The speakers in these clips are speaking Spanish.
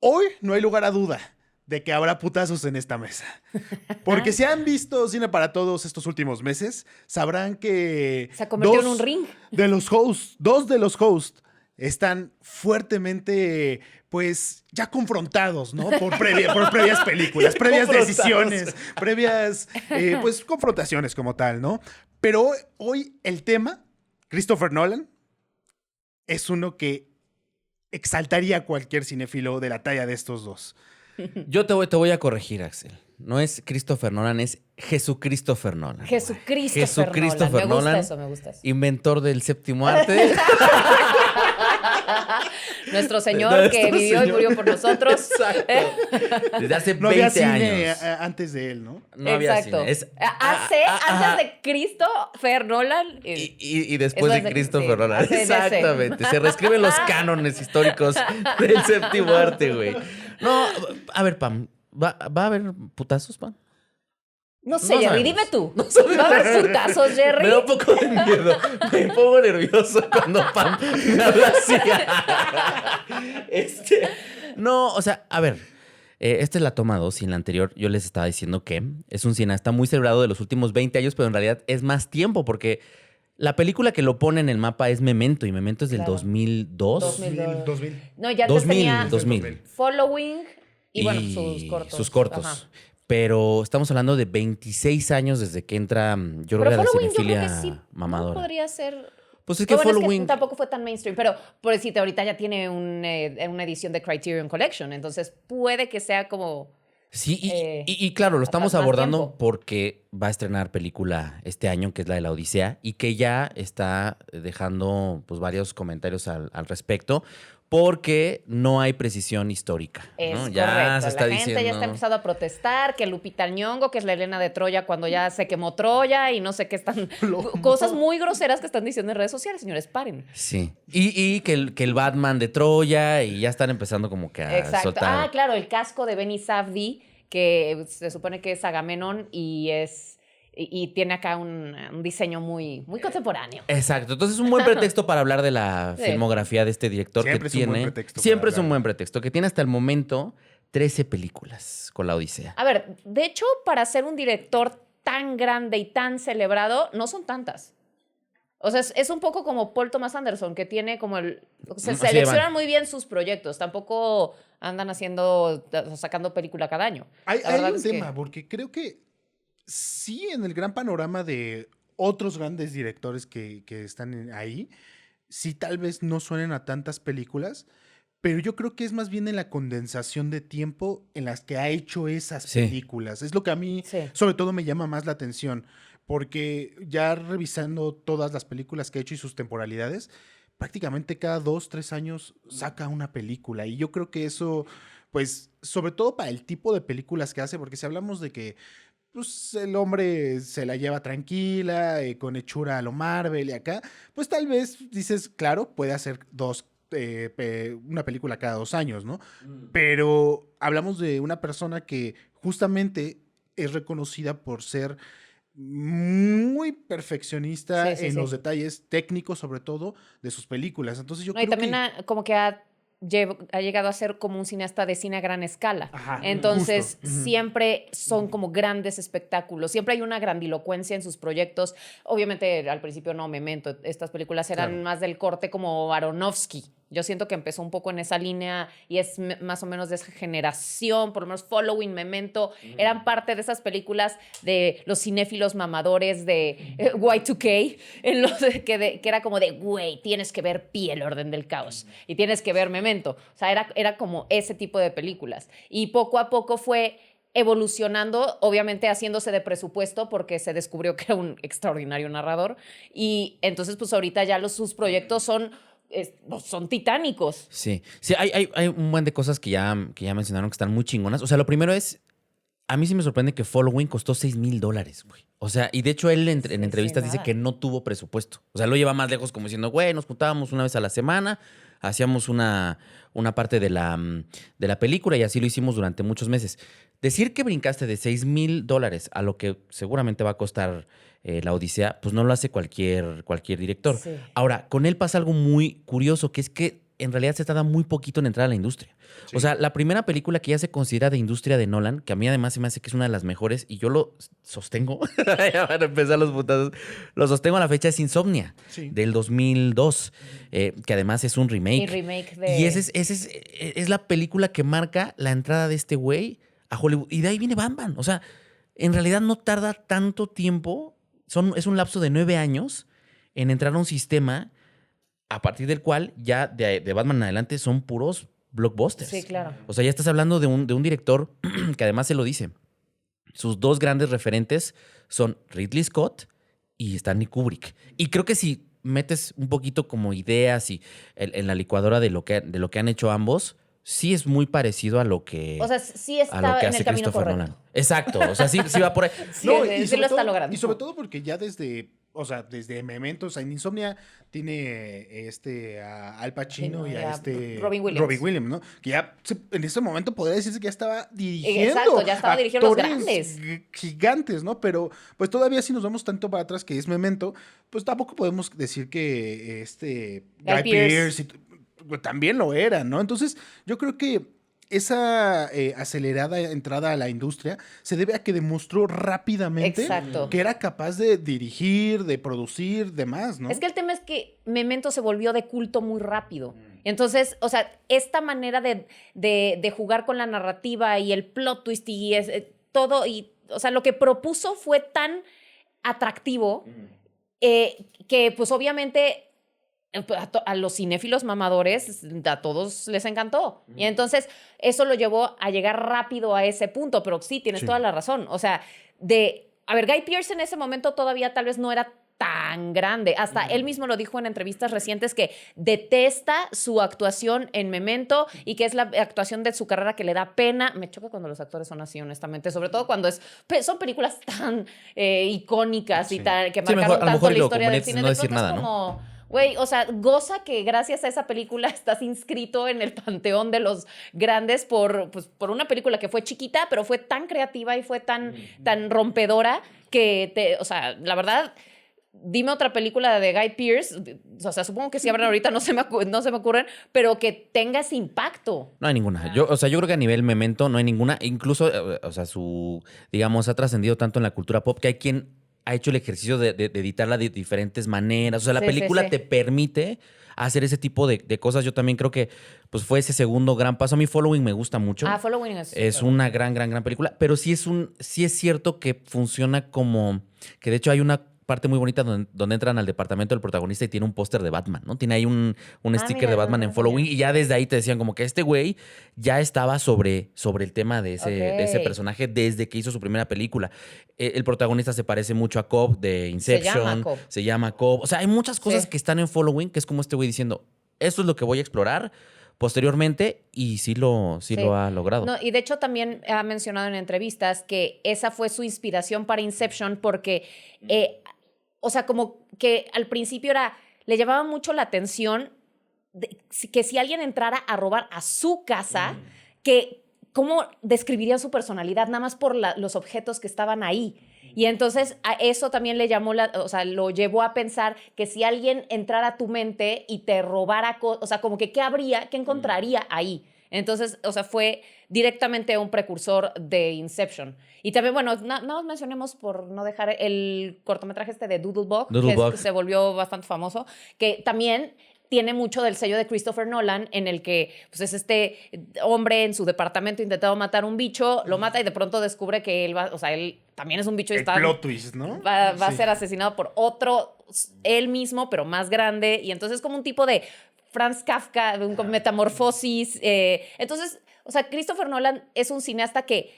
Hoy no hay lugar a duda de que habrá putazos en esta mesa. Porque si han visto Cine para Todos estos últimos meses, sabrán que Se ha convertido en un ring. dos de los hosts están fuertemente, pues, ya confrontados, ¿no? Por previas películas, previas decisiones, previas, pues, confrontaciones como tal, ¿no? Pero hoy el tema, Christopher Nolan, es uno que exaltaría a cualquier cinéfilo de la talla de estos dos. Yo te voy a corregir, Axel. No es Christopher Nolan, es Jesucristopher Nolan. Jesucristopher Nolan. Me gusta eso. Inventor del séptimo arte. Nuestro Señor que vivió y murió por nosotros. Exacto. Desde hace No 20 había cine años. Antes de él, ¿no? No había Exacto. cine. Antes de Christopher Nolan. Y después de de- sí, Christopher Nolan. hace ese. Exactamente. Se reescriben los cánones históricos del séptimo arte, güey. No, a ver, Pam. ¿Va a haber putazos, Pam? No sé, No Jerry, sabemos. dime tú. No sabemos. ¿Va a haber putazos, Jerry? Me da un poco de miedo. Me pongo nervioso cuando Pam me habla así. No, o sea, a ver. Esta es la toma 2 y en la anterior yo les estaba diciendo que es un cineasta muy celebrado de los últimos 20 años, pero en realidad es más tiempo porque la película que lo pone en el mapa es Memento y Memento es del Claro. 2002. 2000. No, ya antes 2000, tenía 2000. Following y bueno, sus cortos. Sus cortos. Ajá. Pero estamos hablando de 26 años desde que entra, yo creo Pero que a la Following yo creo cinefilia que sí. mamadora. No podría ser. Pues es que Bueno, Following... tampoco fue tan mainstream, pero por decirte, ahorita ya tiene una edición de Criterion Collection, entonces puede que sea como. Sí, y claro, lo estamos más abordando tiempo. porque va a estrenar película este año, que es la de La Odisea, y que ya está dejando pues varios comentarios al respecto, porque no hay precisión histórica. Es ¿no? correcto. Ya se está La gente diciendo... ya está empezando a protestar que Lupita Nyong'o, que es la Helena de Troya cuando ya se quemó Troya y no sé qué están... Cosas muy groseras que están diciendo en redes sociales, señores, paren. Sí, y que el Batman de Troya, y ya están empezando como que a Exacto. soltar... Ah, claro, el casco de Benny Safdie, que se supone que es Agamenón y es... Y tiene acá un diseño muy, muy contemporáneo. Exacto. Entonces es un buen pretexto para hablar de la Sí. filmografía de este director Siempre que es un buen tiene... pretexto Siempre para es un hablar. buen pretexto. Que tiene hasta el momento 13 películas con La Odisea. A ver, de hecho, para ser un director tan grande y tan celebrado, no son tantas. O sea, es un poco como Paul Thomas Anderson, que tiene como el... Se Así seleccionan van. muy bien sus proyectos. Tampoco andan sacando película cada año. Hay La verdad un es que- tema, porque creo que sí, en el gran panorama de otros grandes directores que están ahí, sí tal vez no suenen a tantas películas, pero yo creo que es más bien en la condensación de tiempo en las que ha hecho esas Sí. películas. Es lo que a mí, Sí. sobre todo, me llama más la atención, porque ya revisando todas las películas que ha hecho y sus temporalidades, prácticamente cada 2, 3 años saca una película. Y yo creo que eso, pues, sobre todo para el tipo de películas que hace, porque si hablamos de que pues el hombre se la lleva tranquila, con hechura a lo Marvel y acá, pues tal vez dices, claro, puede hacer una película cada 2 años, ¿no? Pero hablamos de una persona que justamente es reconocida por ser muy perfeccionista Sí, en sí. los detalles técnicos, sobre todo, de sus películas. Entonces yo No, y creo también que... como que ha llegado a ser como un cineasta de cine a gran escala. Ajá, Entonces, justo. Ujú. siempre son como grandes espectáculos. Siempre hay una grandilocuencia en sus proyectos. Obviamente, al principio no, Memento. Estas películas eran Claro. más del corte como Aronofsky. Yo siento que empezó un poco en esa línea y es más o menos de esa generación, por lo menos Following, Memento, eran parte de esas películas de los cinéfilos mamadores de Y2K, en los que era como de, güey, tienes que ver Pi, el orden del caos, y tienes que ver Memento. O sea, era como ese tipo de películas. Y poco a poco fue evolucionando, obviamente haciéndose de presupuesto porque se descubrió que era un extraordinario narrador. Y entonces, pues ahorita ya sus proyectos son titánicos. Sí, sí, hay un buen de cosas que ya mencionaron que están muy chingonas. O sea, lo primero es, a mí sí me sorprende que Following costó $6,000, güey. O sea, y de hecho él en Sí, entrevistas sí, dice nada. que no tuvo presupuesto. O sea, lo lleva más lejos como diciendo, güey, nos juntábamos una vez a la semana, hacíamos una parte de la película y así lo hicimos durante muchos meses. Decir que brincaste de $6,000 a lo que seguramente va a costar La Odisea, pues no lo hace cualquier director. Sí. Ahora, con él pasa algo muy curioso, que es que en realidad se tarda muy poquito en entrar a la industria. Sí. O sea, la primera película que ya se considera de industria de Nolan, que a mí además se me hace que es una de las mejores, y yo lo sostengo, ya van a empezar los putazos, lo sostengo a la fecha, es Insomnia, Sí. del 2002, que además es un remake. Y remake de... Y ese es la película que marca la entrada de este güey a Hollywood. Y de ahí viene Batman. O sea, en realidad no tarda tanto tiempo, es un lapso de 9 años en entrar a un sistema a partir del cual ya de Batman en adelante son puros blockbusters. Sí, claro. O sea, ya estás hablando de un director que además se lo dice. Sus dos grandes referentes son Ridley Scott y Stanley Kubrick. Y creo que si metes un poquito como ideas y en la licuadora de lo que han hecho ambos, sí es muy parecido a lo que, O sea, sí a está lo que en hace el camino Christopher correcto. Nolan. Exacto. O sea, sí va por ahí. Sí, No, sí, y sí sobre lo está todo- logrando. Y sobre todo porque ya desde Memento, o sea, en Insomnia tiene a Al Pacino Sí, y no, a ya Robin Williams. ¿no? Que ya en ese momento podría decirse que ya estaba dirigiendo. Exacto, ya estaba dirigiendo los actores grandes. Gigantes, ¿no? Pero pues todavía si nos vamos tanto para atrás que es Memento, pues tampoco podemos decir que Guy Pearce. también lo era, ¿no? Entonces, yo creo que esa acelerada entrada a la industria se debe a que demostró rápidamente Exacto. que era capaz de dirigir, de producir, demás, ¿no? Es que el tema es que Memento se volvió de culto muy rápido. Entonces, o sea, esta manera de jugar con la narrativa y el plot twist y todo, y, o sea, lo que propuso fue tan atractivo que pues obviamente a los cinéfilos mamadores, a todos les encantó. Y entonces eso lo llevó a llegar rápido a ese punto, pero sí, tienes Sí. toda la razón. O sea, a ver, Guy Pearce en ese momento todavía tal vez no era tan grande. Hasta él mismo lo dijo en entrevistas recientes que detesta su actuación en Memento y que es la actuación de su carrera que le da pena. Me choca cuando los actores son así, honestamente, sobre todo cuando son películas tan icónicas y Sí. tan, que Sí, marcaron a lo tanto mejor la lo historia del conveniente es cine. no De decir pronto nada, es ¿no? como... Güey, o sea, goza que gracias a esa película estás inscrito en el panteón de los grandes por una película que fue chiquita, pero fue tan creativa y fue tan rompedora que o sea, la verdad, dime otra película de Guy Pearce, o sea, supongo que sí habrá ahorita, no se me ocurren, pero que tenga ese impacto. No hay ninguna. Yo creo que a nivel Memento no hay ninguna. Incluso, o sea, digamos, ha trascendido tanto en la cultura pop que hay quien ha hecho el ejercicio de editarla de diferentes maneras. O sea, la Sí, película sí. te permite hacer ese tipo de cosas. Yo también creo que pues fue ese segundo gran paso. A mí Following me gusta mucho. Following Es súper una gran película. Pero sí es cierto que funciona como... Que de hecho hay una parte muy bonita donde entran al departamento del protagonista y tiene un póster de Batman, ¿no? Tiene ahí un sticker mira, de Batman no, en no Following sabía. y ya desde ahí te decían como que este güey ya estaba sobre el tema de ese Ok. personaje desde que hizo su primera película. El protagonista se parece mucho a Cobb de Inception. Se llama Cobb. O sea, hay muchas cosas Sí. que están en Following que es como este güey diciendo, esto es lo que voy a explorar posteriormente y sí lo ha logrado. No, y de hecho también ha mencionado en entrevistas que esa fue su inspiración para Inception porque, o sea, como que al principio le llamaba mucho la atención que si alguien entrara a robar a su casa, que cómo describiría su personalidad nada más por los objetos que estaban ahí. Y entonces a eso también le llamó, o sea, lo llevó a pensar que si alguien entrara a tu mente y te robara, o sea, como que qué encontraría ahí. Entonces, o sea, fue directamente un precursor de Inception. Y también, bueno, nada más mencionemos por no dejar el cortometraje de Doodlebug, que se volvió bastante famoso, que también tiene mucho del sello de Christopher Nolan, en el que pues, es este hombre en su departamento intentando matar un bicho, lo mata y de pronto descubre que él también es un bicho y El plot twist, ¿no? va a Sí. ser asesinado por otro, él mismo, pero más grande. Y entonces es como un tipo de Franz Kafka, de un metamorfosis. Entonces, o sea, Christopher Nolan es un cineasta que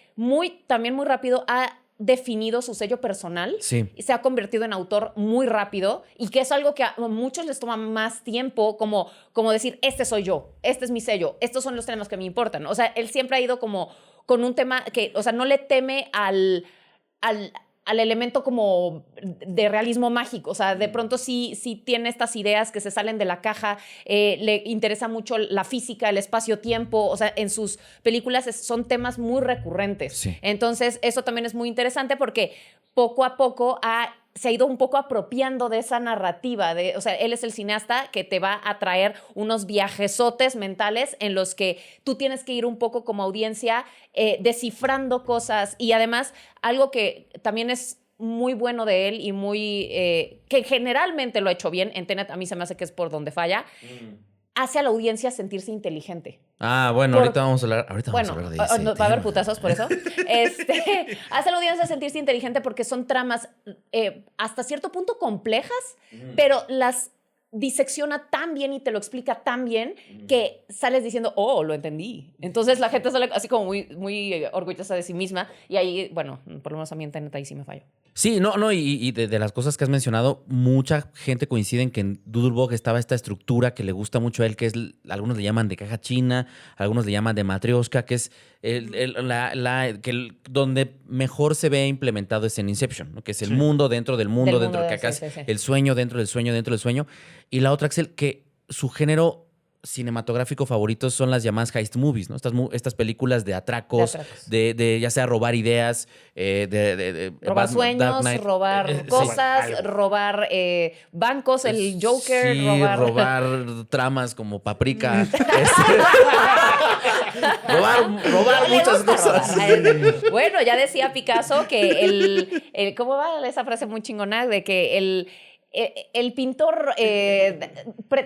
también muy rápido ha definido su sello personal y se ha convertido en autor muy rápido y que es algo que a muchos les toma más tiempo como decir, este soy yo, este es mi sello, estos son los temas que me importan. O sea, él siempre ha ido como con un tema que, o sea, no le teme al elemento como de realismo mágico. O sea, de pronto sí tiene estas ideas que se salen de la caja, le interesa mucho la física, el espacio-tiempo. O sea, en sus películas son temas muy recurrentes. Sí. Entonces, eso también es muy interesante porque poco a poco ha se ha ido un poco apropiando de esa narrativa. O sea, él es el cineasta que te va a traer unos viajesotes mentales en los que tú tienes que ir un poco como audiencia descifrando cosas. Y además, algo que también es muy bueno de él y muy que generalmente lo ha hecho bien, en Tenet a mí se me hace que es por donde falla, hace a la audiencia sentirse inteligente. Bueno, Por- ahorita vamos a hablar de ese Va a haber tema. putazos por eso. Hace a la audiencia sentirse inteligente porque son tramas hasta cierto punto complejas, pero las disecciona tan bien y te lo explica tan bien que sales diciendo, oh, lo entendí. Entonces la gente sale así como muy, muy orgullosa de sí misma y ahí, bueno, por lo menos a mí en Tenet ahí sí me fallo. Sí, no, y de las cosas que has mencionado, mucha gente coincide en que en Doodlebug estaba esta estructura que le gusta mucho a él, que es, algunos le llaman de caja china, algunos le llaman de matrioshka, que es donde mejor se ve implementado es en Inception, ¿no? Que es el mundo dentro del mundo, que acá es el sueño dentro del sueño dentro del sueño. Y la otra, Axel, que su género cinematográfico favorito son las llamadas heist movies, ¿no? Estas películas de atracos, de ya sea robar ideas, robar sueños, robar cosas, sí. robar bancos, el Joker, sí, robar tramas como Paprika, robar muchas cosas. Bueno, ya decía Picasso que ¿cómo va esa frase muy chingona? De que el pintor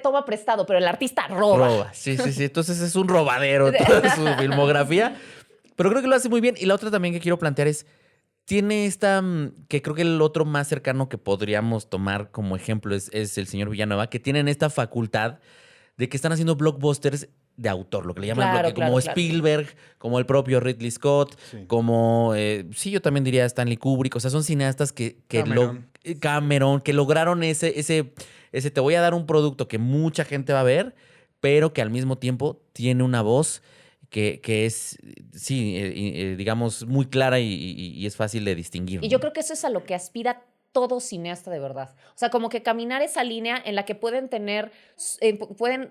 toma prestado, pero el artista roba. Sí. Entonces es un robadero toda su filmografía. Pero creo que lo hace muy bien. Y la otra también que quiero plantear es, tiene esta, que creo que el otro más cercano que podríamos tomar como ejemplo es el señor Villanueva, que tienen esta facultad de que están haciendo blockbusters de autor, lo que le llaman como Spielberg, como el propio Ridley Scott, como, yo también diría Stanley Kubrick. O sea, son cineastas Cameron, que lograron ese te voy a dar un producto que mucha gente va a ver, pero que al mismo tiempo tiene una voz que es, digamos, muy clara y es fácil de distinguir. Y yo creo que eso es a lo que aspira todo cineasta de verdad. O sea, como que caminar esa línea en la que pueden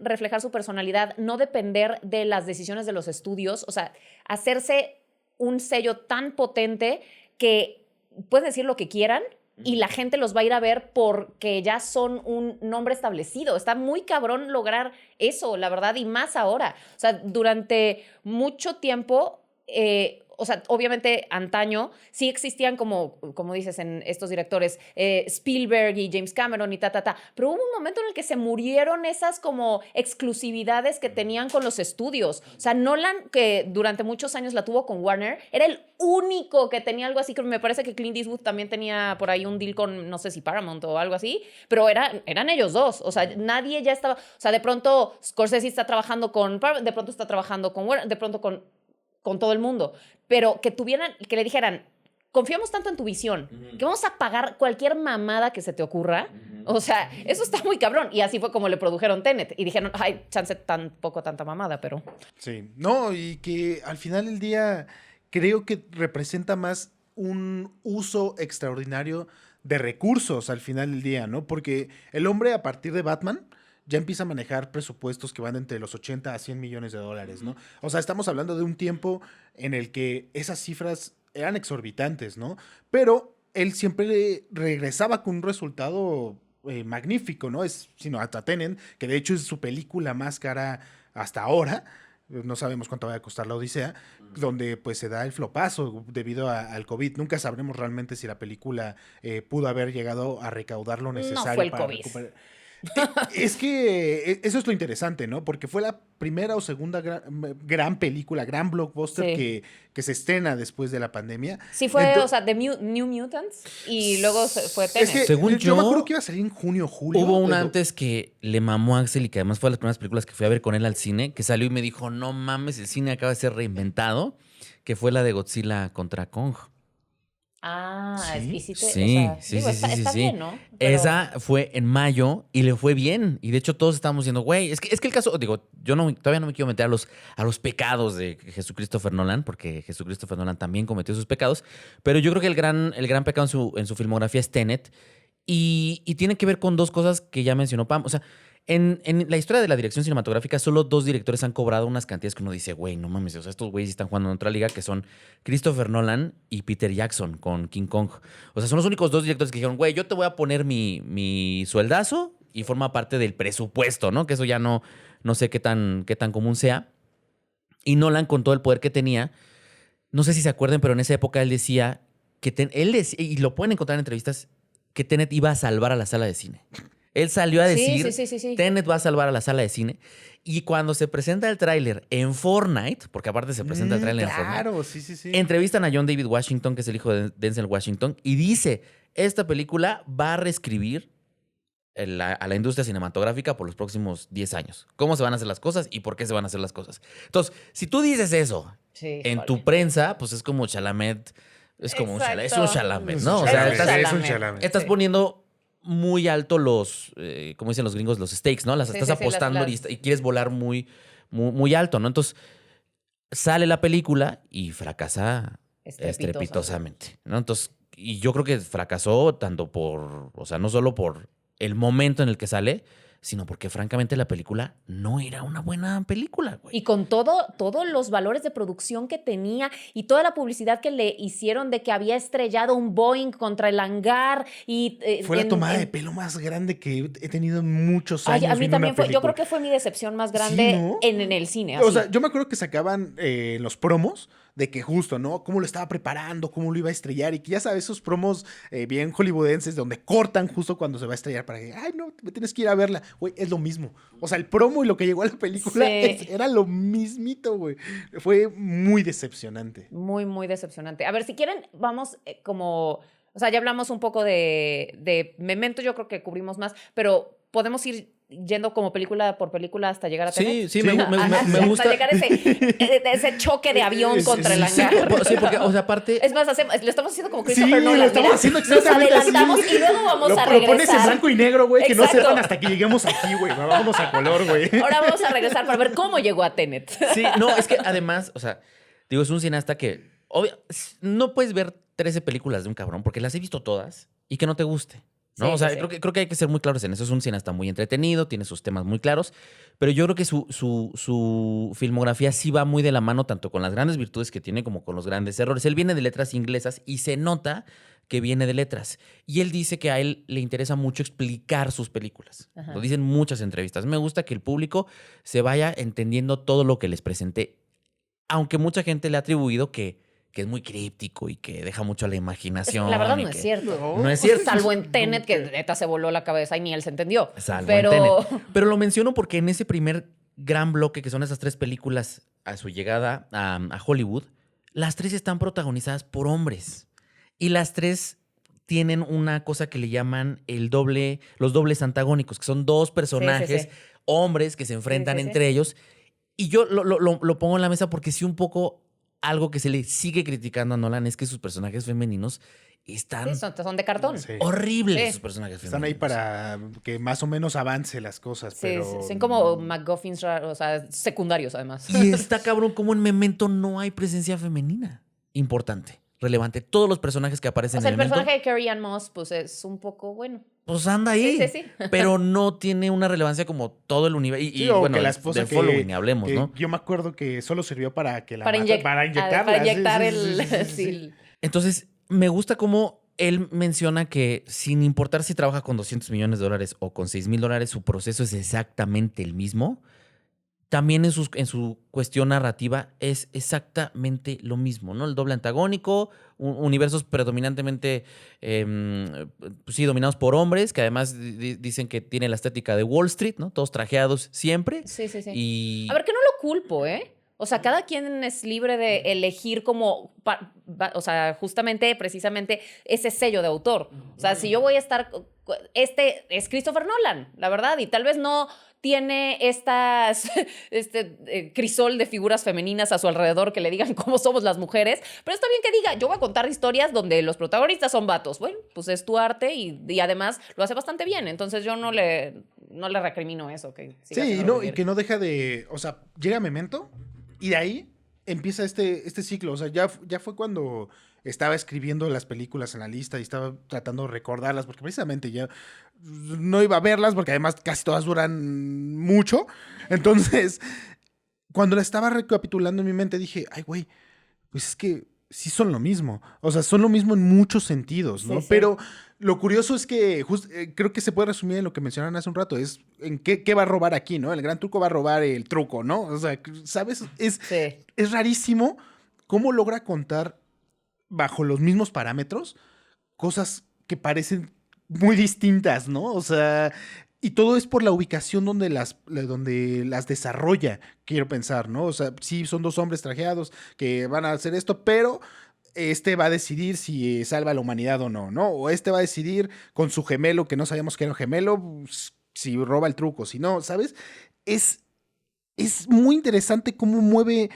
reflejar su personalidad, no depender de las decisiones de los estudios, o sea, hacerse un sello tan potente que pueden decir lo que quieran y la gente los va a ir a ver porque ya son un nombre establecido. Está muy cabrón lograr eso, la verdad, y más ahora. O sea, durante mucho tiempo... o sea, obviamente antaño sí existían como dices en estos directores, Spielberg y James Cameron y pero hubo un momento en el que se murieron esas como exclusividades que tenían con los estudios. O sea, Nolan, que durante muchos años la tuvo con Warner, era el único que tenía algo así, que me parece que Clint Eastwood también tenía por ahí un deal con, no sé si Paramount o algo así, pero eran ellos dos. O sea, nadie ya estaba, o sea, de pronto Scorsese está trabajando con Paramount, de pronto está trabajando con Warner, de pronto con todo el mundo, pero que le dijeran, confiamos tanto en tu visión, que vamos a pagar cualquier mamada que se te ocurra. O sea, eso está muy cabrón. Y así fue como le produjeron Tenet. Y dijeron, ay, chance tampoco tanta mamada, pero... Sí, no, y que al final del día creo que representa más un uso extraordinario de recursos al final del día, ¿no? Porque el hombre a partir de Batman ya empieza a manejar presupuestos que van entre los 80 a 100 millones de dólares, ¿no? O sea, estamos hablando de un tiempo en el que esas cifras eran exorbitantes, ¿no? Pero él siempre regresaba con un resultado magnífico, ¿no? Sino hasta Tenet, que de hecho es su película más cara hasta ahora. No sabemos cuánto va a costar la Odisea, donde pues se da el flopazo debido al COVID. Nunca sabremos realmente si la película pudo haber llegado a recaudar lo necesario no fue el para COVID. recuperar. Es que eso es lo interesante, ¿no? Porque fue la primera o segunda gran película, gran blockbuster que se estrena después de la pandemia. Sí fue, o sea, The New Mutants y luego fue Tenet. Es que según yo me acuerdo que iba a salir en junio, julio. Hubo una antes que le mamó a Axel y que además fue de las primeras películas que fui a ver con él al cine, que salió y me dijo, no mames, el cine acaba de ser reinventado, que fue la de Godzilla contra Kong. Sí. Sí. Está bien, ¿no? Pero... Esa fue en mayo y le fue bien. Y de hecho todos estábamos diciendo, güey, es que el caso, digo, yo todavía no me quiero meter a los pecados de Jesucristo Nolan, porque Jesucristo Nolan también cometió sus pecados, pero yo creo que el gran pecado en su filmografía es Tenet y tiene que ver con dos cosas que ya mencionó Pam. O sea, En la historia de la dirección cinematográfica, solo 2 directores han cobrado unas cantidades que uno dice, güey, no mames, o sea, estos güeyes están jugando en otra liga, que son Christopher Nolan y Peter Jackson con King Kong. O sea, son los únicos 2 directores que dijeron, güey, yo te voy a poner mi sueldazo y forma parte del presupuesto, ¿no? Que eso ya no sé qué tan común sea. Y Nolan, con todo el poder que tenía, no sé si se acuerdan, pero en esa época él decía que y lo pueden encontrar en entrevistas, que Tenet iba a salvar a la sala de cine. Él salió a decir, Sí. Tenet va a salvar a la sala de cine. Y cuando se presenta el tráiler en Fortnite, porque aparte se presenta el tráiler en Fortnite, Claro, sí. entrevistan a John David Washington, que es el hijo de Denzel Washington, y dice, esta película va a reescribir a la industria cinematográfica por los próximos 10 años. ¿Cómo se van a hacer las cosas y por qué se van a hacer las cosas? Entonces, si tú dices eso en tu prensa, pues es como Chalamet, es como un Chalamet, ¿no? O sea, Es un Chalamet. estás poniendo muy alto como dicen los gringos, los stakes, ¿no? Estás apostando y quieres volar muy, muy, muy alto, ¿no? Entonces, sale la película y fracasa estrepitosamente, ¿no? Entonces, y yo creo que fracasó tanto o sea, no solo por el momento en el que sale, sino porque francamente la película no era una buena película, güey. Y con todos los valores de producción que tenía y toda la publicidad que le hicieron de que había estrellado un Boeing contra el hangar y... Fue la tomada de pelo más grande que he tenido en muchos años. Ay, a mí viendo también una fue, yo película. creo que fue mi decepción más grande Sí, ¿no? en el cine. O así. sea, yo me acuerdo que sacaban los promos de que justo, ¿no? Cómo lo estaba preparando, cómo lo iba a estrellar y que ya sabes, esos promos bien hollywoodenses donde cortan justo cuando se va a estrellar para que, ay, no, me tienes que ir a verla. Güey, es lo mismo. O sea, el promo y lo que llegó a la película era lo mismito, güey. Fue muy decepcionante. Muy, muy decepcionante. A ver, si quieren, vamos como... O sea, ya hablamos un poco de Memento, yo creo que cubrimos más, pero podemos ir yendo como película por película hasta llegar a Tenet. Sí, me gusta. Hasta llegar a ese choque de avión contra el hangar. Sí, porque, o sea, aparte... Es más, lo estamos haciendo como Christopher Nolan. lo estamos haciendo Nos exactamente adelantamos así. y luego vamos Lo a propones regresar. en blanco y negro, güey, que no Exacto. sepan hasta que lleguemos aquí, güey. Vámonos a color, güey. Ahora vamos a regresar para ver cómo llegó a Tenet. Sí, no, es que además, o sea, digo, es un cineasta que no puedes ver 13 películas de un cabrón porque las he visto todas y que no te guste. ¿No? Sí, O sea, sí. creo que hay que ser muy claros en eso. Es un cineasta muy entretenido, tiene sus temas muy claros, pero yo creo que su filmografía sí va muy de la mano tanto con las grandes virtudes que tiene como con los grandes errores. Él viene de letras inglesas y se nota que viene de letras. Y él dice que a él le interesa mucho explicar sus películas. Ajá. Lo dicen muchas entrevistas. Me gusta que el público se vaya entendiendo todo lo que les presenté, aunque mucha gente le ha atribuido que es muy críptico y que deja mucho a la imaginación. La verdad y no es que- cierto. No es cierto. Salvo en Tenet, que neta se voló la cabeza y ni él se entendió. Salvo Pero... en Tenet. Pero lo menciono porque en ese primer gran bloque, que son esas 3 películas a su llegada a Hollywood, las 3 están protagonizadas por hombres. Y las 3 tienen una cosa que le llaman los dobles antagónicos, que son 2 personajes, sí. hombres, que se enfrentan Sí, sí. entre ellos. Y yo lo pongo en la mesa porque sí un poco algo que se le sigue criticando a Nolan es que sus personajes femeninos están Sí, son de cartón. Sí. horribles, Sí. sus personajes femeninos. Están ahí para que más o menos avance las cosas, Sí, pero... son como MacGuffins raros, o sea, secundarios además. Y está cabrón como en Memento no hay presencia femenina importante, relevante. Todos los personajes que aparecen O sea, en el Memento, personaje de Carrie Ann Moss, pues es un poco bueno. pues anda ahí. Sí, sí, sí. Pero no tiene una relevancia como todo el universo. Sí, Y o bueno, que la esposa de que- Following, ni hablemos, que ¿no? Yo me acuerdo que solo sirvió para que la Para, para inyectarla. para sí, inyectar sí, el... sí, sí, sí, sí, sí. Entonces, me gusta cómo él menciona que sin importar si trabaja con $200 millones o con $6,000, su proceso es exactamente el mismo. También en su cuestión narrativa es exactamente lo mismo, ¿no? El doble antagónico, universos predominantemente, pues sí, dominados por hombres, que además dicen que tiene la estética de Wall Street, ¿no? Todos trajeados siempre. Sí, sí, sí. Y A ver, que no lo culpo, ¿eh? O sea, cada quien es libre de elegir como, o sea, justamente, precisamente, ese sello de autor. O sea, si yo voy a estar, es Christopher Nolan, la verdad, y tal vez no tiene crisol de figuras femeninas a su alrededor que le digan cómo somos las mujeres, pero está bien que diga, yo voy a contar historias donde los protagonistas son vatos. Bueno, pues es tu arte y además lo hace bastante bien, entonces yo no le recrimino eso. Que siga Sí, haciendo lo no, que y quiere. que no deja de... O sea, llega Memento y de ahí empieza este ciclo. O sea, ya fue cuando estaba escribiendo las películas en la lista y estaba tratando de recordarlas, porque precisamente ya no iba a verlas, porque además casi todas duran mucho. Entonces, cuando la estaba recapitulando en mi mente, dije, ay, güey, pues es que sí son lo mismo. O sea, son lo mismo en muchos sentidos, ¿no? Sí. Pero lo curioso es que creo que se puede resumir en lo que mencionaron hace un rato, es en qué va a robar aquí, ¿no? El gran truco va a robar el truco, ¿no? O sea, ¿sabes? Sí. Es rarísimo cómo logra contar bajo los mismos parámetros cosas que parecen muy distintas, ¿no? O sea, y todo es por la ubicación donde las desarrolla, quiero pensar, ¿no? O sea, sí, son dos hombres trajeados que van a hacer esto, pero este va a decidir si salva a la humanidad o no, ¿no? O este va a decidir con su gemelo, que no sabíamos que era un gemelo, pues, si roba el truco, si no, ¿sabes? Es, es muy interesante cómo mueve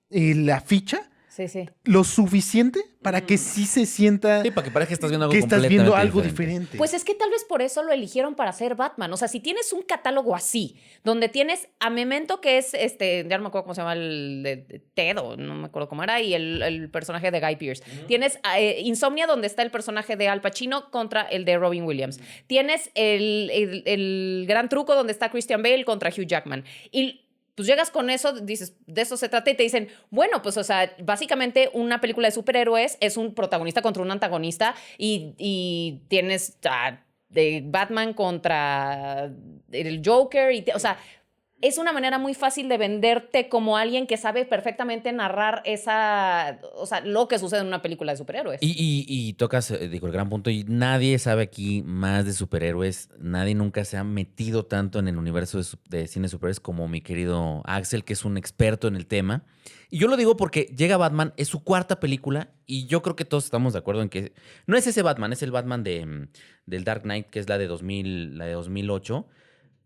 la ficha Sí. lo suficiente para que sí se sienta Sí, para que parezca que estás viendo algo que estás completamente viendo algo diferente. diferente. Pues es que tal vez por eso lo eligieron para hacer Batman. O sea, si tienes un catálogo así, donde tienes a Memento, que es ya no me acuerdo cómo se llama el de Ted, o no me acuerdo cómo era, y el personaje de Guy Pearce. Tienes Insomnia, donde está el personaje de Al Pacino contra el de Robin Williams. Tienes el Gran Truco, donde está Christian Bale contra Hugh Jackman. Y pues llegas con eso, dices, de eso se trata, y te dicen, bueno, pues, o sea, básicamente una película de superhéroes es un protagonista contra un antagonista y tienes de Batman contra el Joker, o sea, es una manera muy fácil de venderte como alguien que sabe perfectamente narrar o sea, lo que sucede en una película de superhéroes. Y tocas, digo, el gran punto, y nadie sabe aquí más de superhéroes, nadie nunca se ha metido tanto en el universo de cine de superhéroes como mi querido Axel, que es un experto en el tema. Y yo lo digo porque llega Batman, es su cuarta película, y yo creo que todos estamos de acuerdo en que no es ese Batman, es el Batman del Dark Knight, que es la de 2008.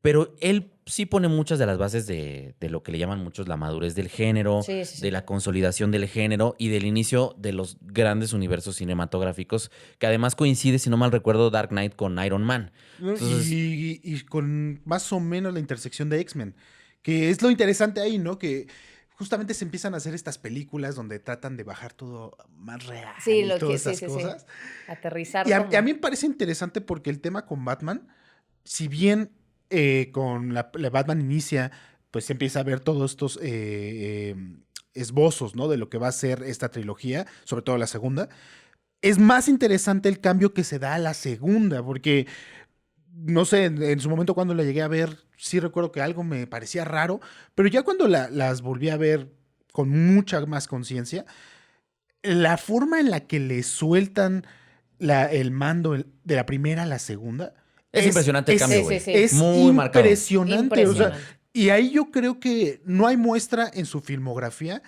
Pero él sí pone muchas de las bases de lo que le llaman muchos la madurez del género, Sí. de la consolidación del género y del inicio de los grandes universos cinematográficos, que además coincide, si no mal recuerdo, Dark Knight con Iron Man. ¿No? Entonces, Y con más o menos la intersección de X-Men, que es lo interesante ahí, ¿no? Que justamente se empiezan a hacer estas películas donde tratan de bajar todo más real Sí, y todas esas sí. cosas. Aterrizar Y como... a mí me parece interesante porque el tema con Batman, si bien con la Batman inicia, pues se empieza a ver todos estos esbozos, ¿no? De lo que va a ser esta trilogía, sobre todo la segunda. Es más interesante el cambio que se da a la segunda, porque, no sé, en su momento cuando la llegué a ver, sí recuerdo que algo me parecía raro, pero ya cuando las volví a ver con mucha más conciencia, la forma en la que le sueltan el mando de la primera a la segunda es impresionante el cambio, sí, güey. sí. es Muy marcado. impresionante. O sea, Impresionante. y ahí yo creo que no hay muestra en su filmografía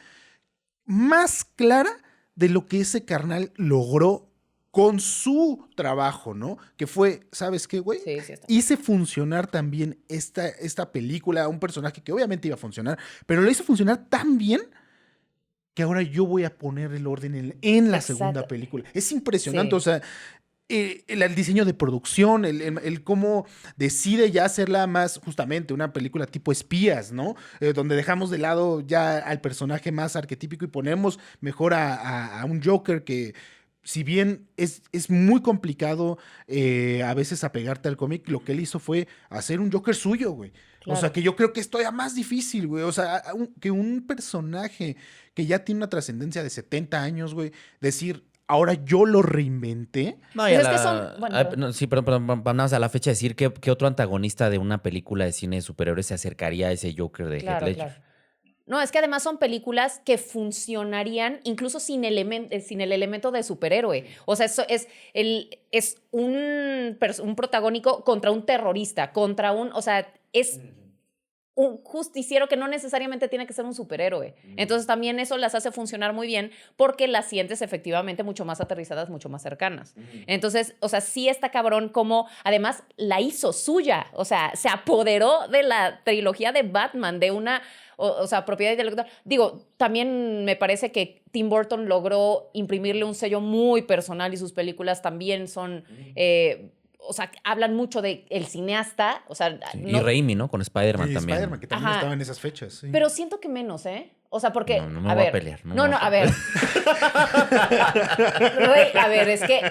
más clara de lo que ese carnal logró con su trabajo, ¿no? Que fue, ¿sabes qué, güey? Sí, está. Hice funcionar también esta película, un personaje que obviamente iba a funcionar, pero lo hizo funcionar tan bien que ahora yo voy a poner el orden en la Exacto. segunda película. Es impresionante, Sí. o sea, el diseño de producción, el cómo decide ya hacerla más justamente una película tipo espías, ¿no? Donde dejamos de lado ya al personaje más arquetípico y ponemos mejor a un Joker que, si bien es muy complicado a veces apegarte al cómic, lo que él hizo fue hacer un Joker suyo, güey. O sea, Claro. que yo creo que es todavía más difícil, güey. O sea, que un personaje que ya tiene una trascendencia de 70 años, güey, decir, ahora yo lo reinventé. No, y Pues a es que la, son- bueno, a- perdón. no, sí, perdón, vamos a la fecha decir que otro antagonista de una película de cine de superhéroes se acercaría a ese Joker de Heath Claro, Ledger. claro. No, es que además son películas que funcionarían incluso sin el elemento de superhéroe. O sea, eso es un protagónico contra un terrorista, o sea, es un justiciero que no necesariamente tiene que ser un superhéroe. Entonces también eso las hace funcionar muy bien porque las sientes efectivamente mucho más aterrizadas, mucho más cercanas. Entonces, o sea, sí está cabrón como además la hizo suya. O sea, se apoderó de la trilogía de Batman, de una, o sea, propiedad intelectual. Digo, también me parece que Tim Burton logró imprimirle un sello muy personal y sus películas también son... o sea, hablan mucho de el cineasta, o sea, Sí. Y Raimi, ¿no? Con Spider-Man Y también. Spider-Man, que también Ajá. estaba en esas fechas. Sí. pero siento que menos, ¿eh? O sea, porque, No, no me voy a pelear, no me No, voy no, a a ver. A ver, es que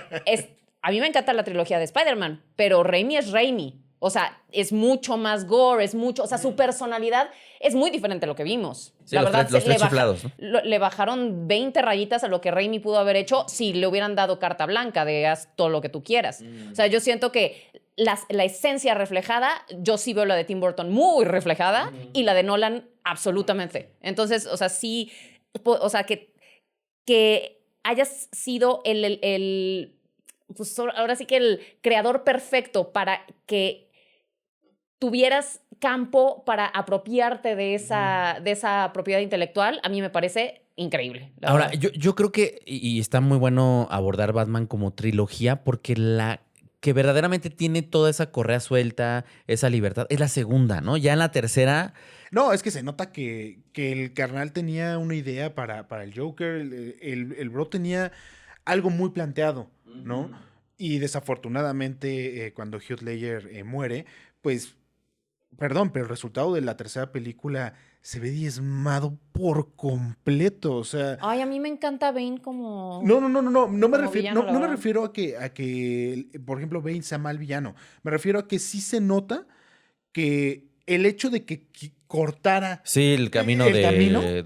a mí me encanta la trilogía de Spider-Man, pero Raimi es Raimi. O sea, es mucho más gore, es mucho... O sea, su personalidad es muy diferente a lo que vimos. Sí, la los verdad, tres chiflados, ¿no? le bajaron 20 rayitas a lo que Raimi pudo haber hecho si le hubieran dado carta blanca de haz todo lo que tú quieras. O sea, yo siento que la esencia reflejada, yo sí veo la de Tim Burton muy reflejada y la de Nolan absolutamente. Entonces, o sea, sí... O sea, que hayas sido pues ahora sí que el creador perfecto para que tuvieras campo para apropiarte de esa propiedad intelectual, a mí me parece increíble. Ahora, verdad. yo creo que, y está muy bueno abordar Batman como trilogía, porque la que verdaderamente tiene toda esa correa suelta, esa libertad, es la segunda, ¿no? Ya en la tercera, No, es que se nota que el carnal tenía una idea para el Joker. El bro tenía algo muy planteado, ¿no? Y desafortunadamente, cuando Heath Ledger muere, pues, perdón, pero el resultado de la tercera película se ve diezmado por completo. O sea, Ay, a mí me encanta Bane como... no me como refiero, villano, la no me verdad. refiero a que, por ejemplo, Bane sea mal villano. Me refiero a que sí se nota que el hecho de que cortara sí, el camino el camino de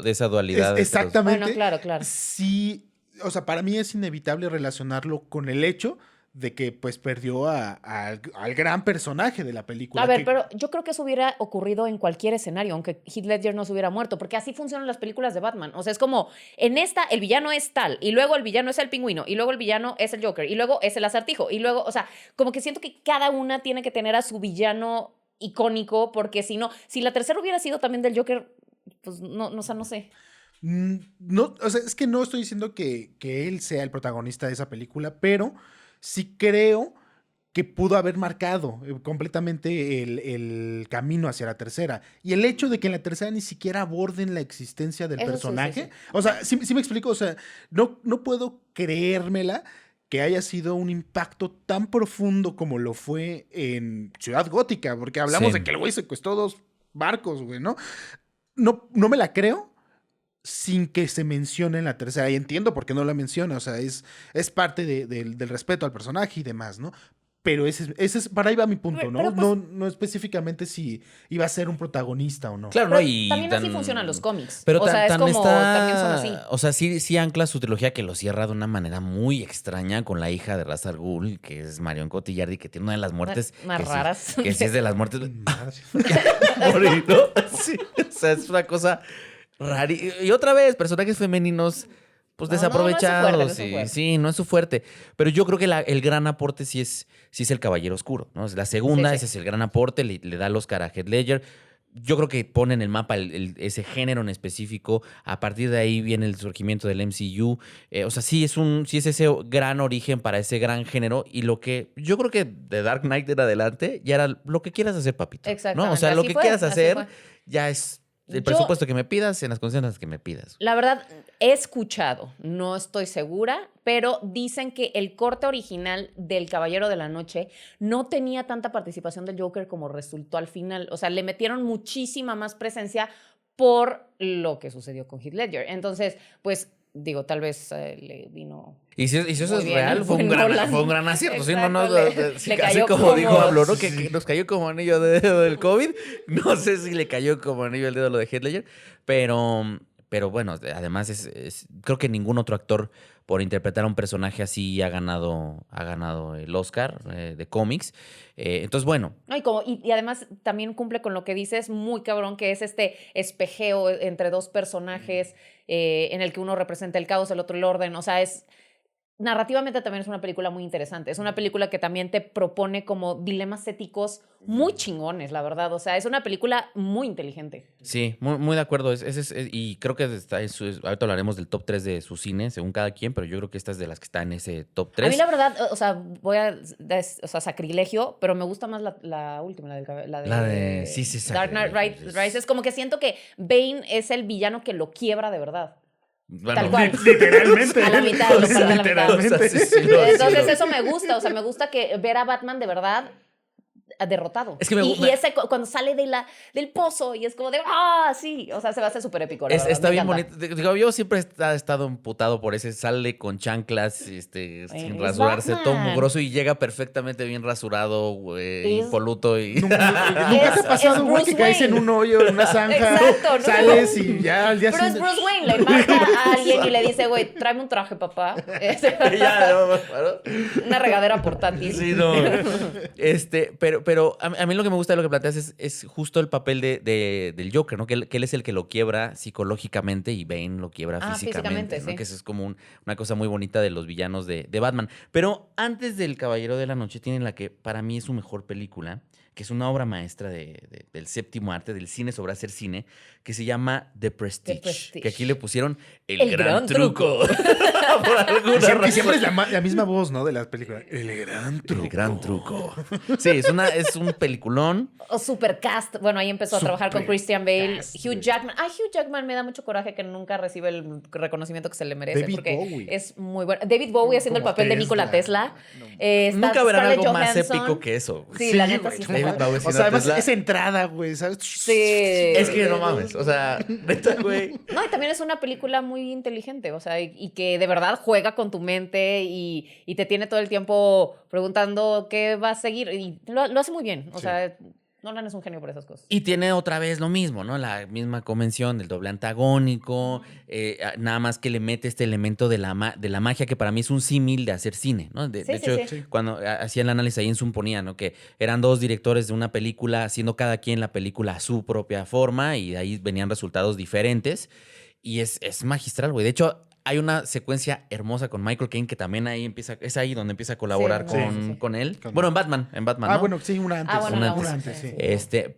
esa dualidad. entre los- exactamente. Bueno, claro, claro. Sí, o sea, para mí es inevitable relacionarlo con el hecho de que pues perdió al gran personaje de la película. A ver, que- pero yo creo que eso hubiera ocurrido en cualquier escenario, aunque Heath Ledger no se hubiera muerto, porque así funcionan las películas de Batman. O sea, es como, en esta el villano es tal, y luego el villano es el pingüino, y luego el villano es el Joker, y luego es el acertijo, y luego, o sea, como que siento que cada una tiene que tener a su villano icónico, porque si no, si la tercera hubiera sido también del Joker, pues no, o sea, no sé. No, o sea, es que no estoy diciendo que él sea el protagonista de esa película, pero sí creo que pudo haber marcado completamente el camino hacia la tercera. Y el hecho de que en la tercera ni siquiera aborden la existencia del Eso sí, personaje. sí, sí. O sea, sí me explico. O sea, no puedo creérmela que haya sido un impacto tan profundo como lo fue en Ciudad Gótica, porque hablamos Sí. de que el güey secuestró 2 barcos, güey, ¿no? No me la creo sin que se mencione en la tercera. Y entiendo por qué no la menciona. O sea, es parte del respeto al personaje y demás, ¿no? Pero ese es, para ahí va mi punto, ¿no? Pero, pues- No específicamente si iba a ser un protagonista o no. Claro, Pero ¿no? Y también así tan- funcionan los cómics. Pero O sea, es como, está, también son así. O sea, sí ancla su trilogía que lo cierra de una manera muy extraña con la hija de Ra's al Ghul, que es Marion Cotillard, y que tiene una de las muertes Más que sí- raras. que sí es de las muertes Madre. morir, ¿no? Sí, o sea, es una cosa rara. Y otra vez, personajes femeninos, pues No, no es su desaprovechados. fuerte, no es su y- fuerte. sí, no es su fuerte. Pero yo creo que el gran aporte sí es el Caballero Oscuro, ¿no? Es la segunda, Sí, sí. ese es el gran aporte, le da el Oscar a Heath Ledger. Yo creo que pone en el mapa ese género en específico. A partir de ahí viene el surgimiento del MCU. O sea, sí es ese gran origen para ese gran género. Y lo que yo creo que de Dark Knight en adelante ya era lo que quieras hacer, papito. ¿no? O Exactamente, sea, lo así que fue, quieras así hacer fue. ya es el Yo- presupuesto que me pidas en las condiciones que me pidas. La verdad, he escuchado, no estoy segura, pero dicen que el corte original del Caballero de la Noche no tenía tanta participación del Joker como resultó al final. O sea, le metieron muchísima más presencia por lo que sucedió con Heath Ledger. Entonces, pues, digo, tal vez le vino... Y si eso Muy es bien, real, fue fue Nolan. fue un gran acierto. ¿Sí? Exacto, No, le así cayó como como- dijo Pablo, ¿no? Sí. Que nos cayó como anillo de dedo del COVID. No sé si le cayó como anillo del dedo lo de Heath Ledger, pero bueno, además creo que ningún otro actor por interpretar a un personaje así ha ganado el Oscar de cómics. Entonces, bueno, No, y además también cumple con lo que dices muy cabrón, que es este espejeo entre dos personajes en el que uno representa el caos, el otro el orden. O sea, narrativamente también es una película muy interesante. Es una película que también te propone como dilemas éticos muy chingones, la verdad. O sea, es una película muy inteligente. sí, muy de acuerdo. Y creo que ahorita hablaremos del top 3 de su cine, según cada quien, pero yo creo que esta es de las que está en ese top 3. A mí la verdad, o sea, o sea, sacrilegio, pero me gusta más la última, La de- sí, Dark Knight sacrilegio. Rises. Como que siento que Bane es el villano que lo quiebra de verdad. Bueno, Tal cual. Literalmente. A la mitad, lo parte a la mitad. Literalmente. O sea, sí, sí lo- Entonces eso me gusta, o sea, me gusta que ver a Batman de verdad derrotado. Es que y ese cuando sale del pozo y es como de, sí, o sea, se va a hacer súper épico. Está bien bonito. Digo, yo siempre he estado emputado por ese, sale con chanclas, sin rasurarse, todo mugroso y llega perfectamente bien rasurado, güey, impoluto y... Nunca te ha pasado, güey, que caes en un hoyo, en una zanja, Exacto, sales y ya al día Pero es siguiente... Bruce Wayne, le marca a alguien y le dice, güey, tráeme un traje, papá. Una regadera portátil. Sí, no. Pero a mí lo que me gusta de lo que planteas es justo el papel del Joker, ¿no? Que él es el que lo quiebra psicológicamente y Bane lo quiebra físicamente, ¿no? sí. Que eso es como una cosa muy bonita de los villanos de Batman. Pero antes del Caballero de la Noche tienen la que para mí es su mejor película, que es una obra maestra del séptimo arte, del cine sobre hacer cine, que se llama The Prestige. Que aquí le pusieron el gran truco. Por alguna Siempre es la misma voz, ¿no? De las películas. El gran truco. El gran truco. Sí, es un peliculón. O Supercast. Bueno, ahí empezó a trabajar con Christian Bale. Hugh Jackman. Hugh Jackman me da mucho coraje que nunca recibe el reconocimiento que se le merece. David porque Bowie. es muy bueno. David Bowie haciendo el papel de Nikola Tesla. Nunca verán Scarlett algo más Johansson. épico que eso. Sí, la neta güey, sí. David Bowie O siendo sea, además Tesla. esa entrada, güey, ¿sabes? Sí. Es que no mames. O sea, neta, güey. No, y también es una película muy inteligente, o sea, y que de verdad juega con tu mente y te tiene todo el tiempo preguntando qué va a seguir. Y lo hace muy bien, o sea, Nolan es un genio por esas cosas. Y tiene otra vez lo mismo, ¿no? La misma convención del doble antagónico, nada más que le mete este elemento de la magia que para mí es un símil de hacer cine, ¿no? De hecho, cuando hacía el análisis ahí en Zoom ponía, ¿no? Que eran dos directores de una película haciendo cada quien la película a su propia forma y de ahí venían resultados diferentes y es magistral, güey. De hecho, hay una secuencia hermosa con Michael Caine que también es ahí donde empieza a colaborar con él. Bueno, en Batman, ¿no? Bueno, sí, una antes. Una antes, sí.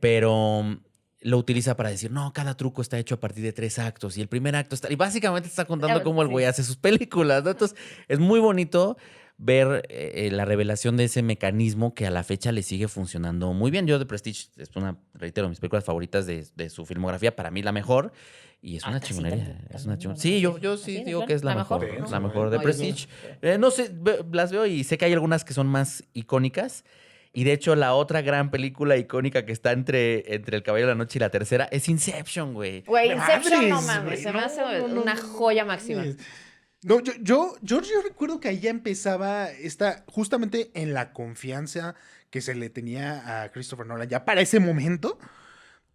Pero lo utiliza para decir, no, cada truco está hecho a partir de 3 actos y el primer acto está... Y básicamente está contando cómo el güey hace sus películas, ¿no? Entonces, es muy bonito ver la revelación de ese mecanismo que a la fecha le sigue funcionando muy bien. Yo The Prestige es reitero, mis películas favoritas de su filmografía, para mí la mejor. Y es una chingonería. Sí, yo sí digo que es la mejor. La mejor de Prestige. No sé, las veo y sé que hay algunas que son más icónicas. Y de hecho, la otra gran película icónica que está entre El Caballero de la Noche y la tercera es Inception, güey. Güey, Inception, no Madres, mames, güey, se me hace una joya máxima. No, yo recuerdo que ahí ya empezaba justamente en la confianza que se le tenía a Christopher Nolan ya para ese momento.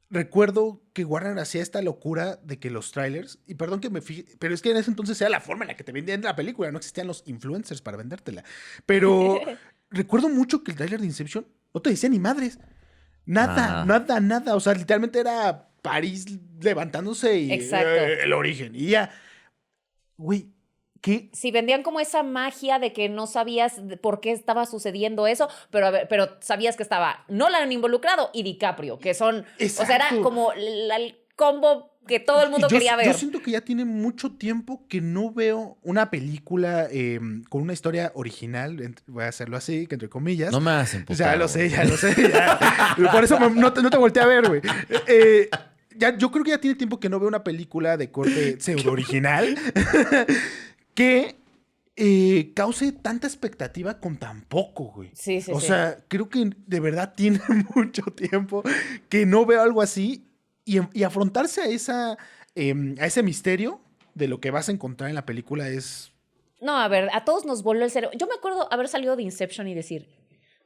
Recuerdo que Warner hacía esta locura de que los trailers, y perdón que me fije, pero es que en ese entonces era la forma en la que te vendían la película, no existían los influencers para vendértela. Pero recuerdo mucho que el trailer de Inception no te decía ni madres. Nada. O sea, literalmente era París levantándose y el origen. Y ya, güey, ¿qué? Sí, vendían como esa magia de que no sabías por qué estaba sucediendo eso, pero sabías que estaba Nolan involucrado y DiCaprio, que son... Exacto. O sea, era como el combo que todo el mundo quería ver. Yo siento que ya tiene mucho tiempo que no veo una película con una historia original, voy a hacerlo así, que entre comillas. No me hacen puta. Ya lo sé. Por eso no te volteé a ver, güey. Yo creo que ya tiene tiempo que no veo una película de corte pseudo original que cause tanta expectativa con tan poco, güey. Sí. O sea, creo que de verdad tiene mucho tiempo que no veo algo así y afrontarse a ese misterio de lo que vas a encontrar en la película es... No, a ver, a todos nos voló el cerebro. Yo me acuerdo haber salido de Inception y decir...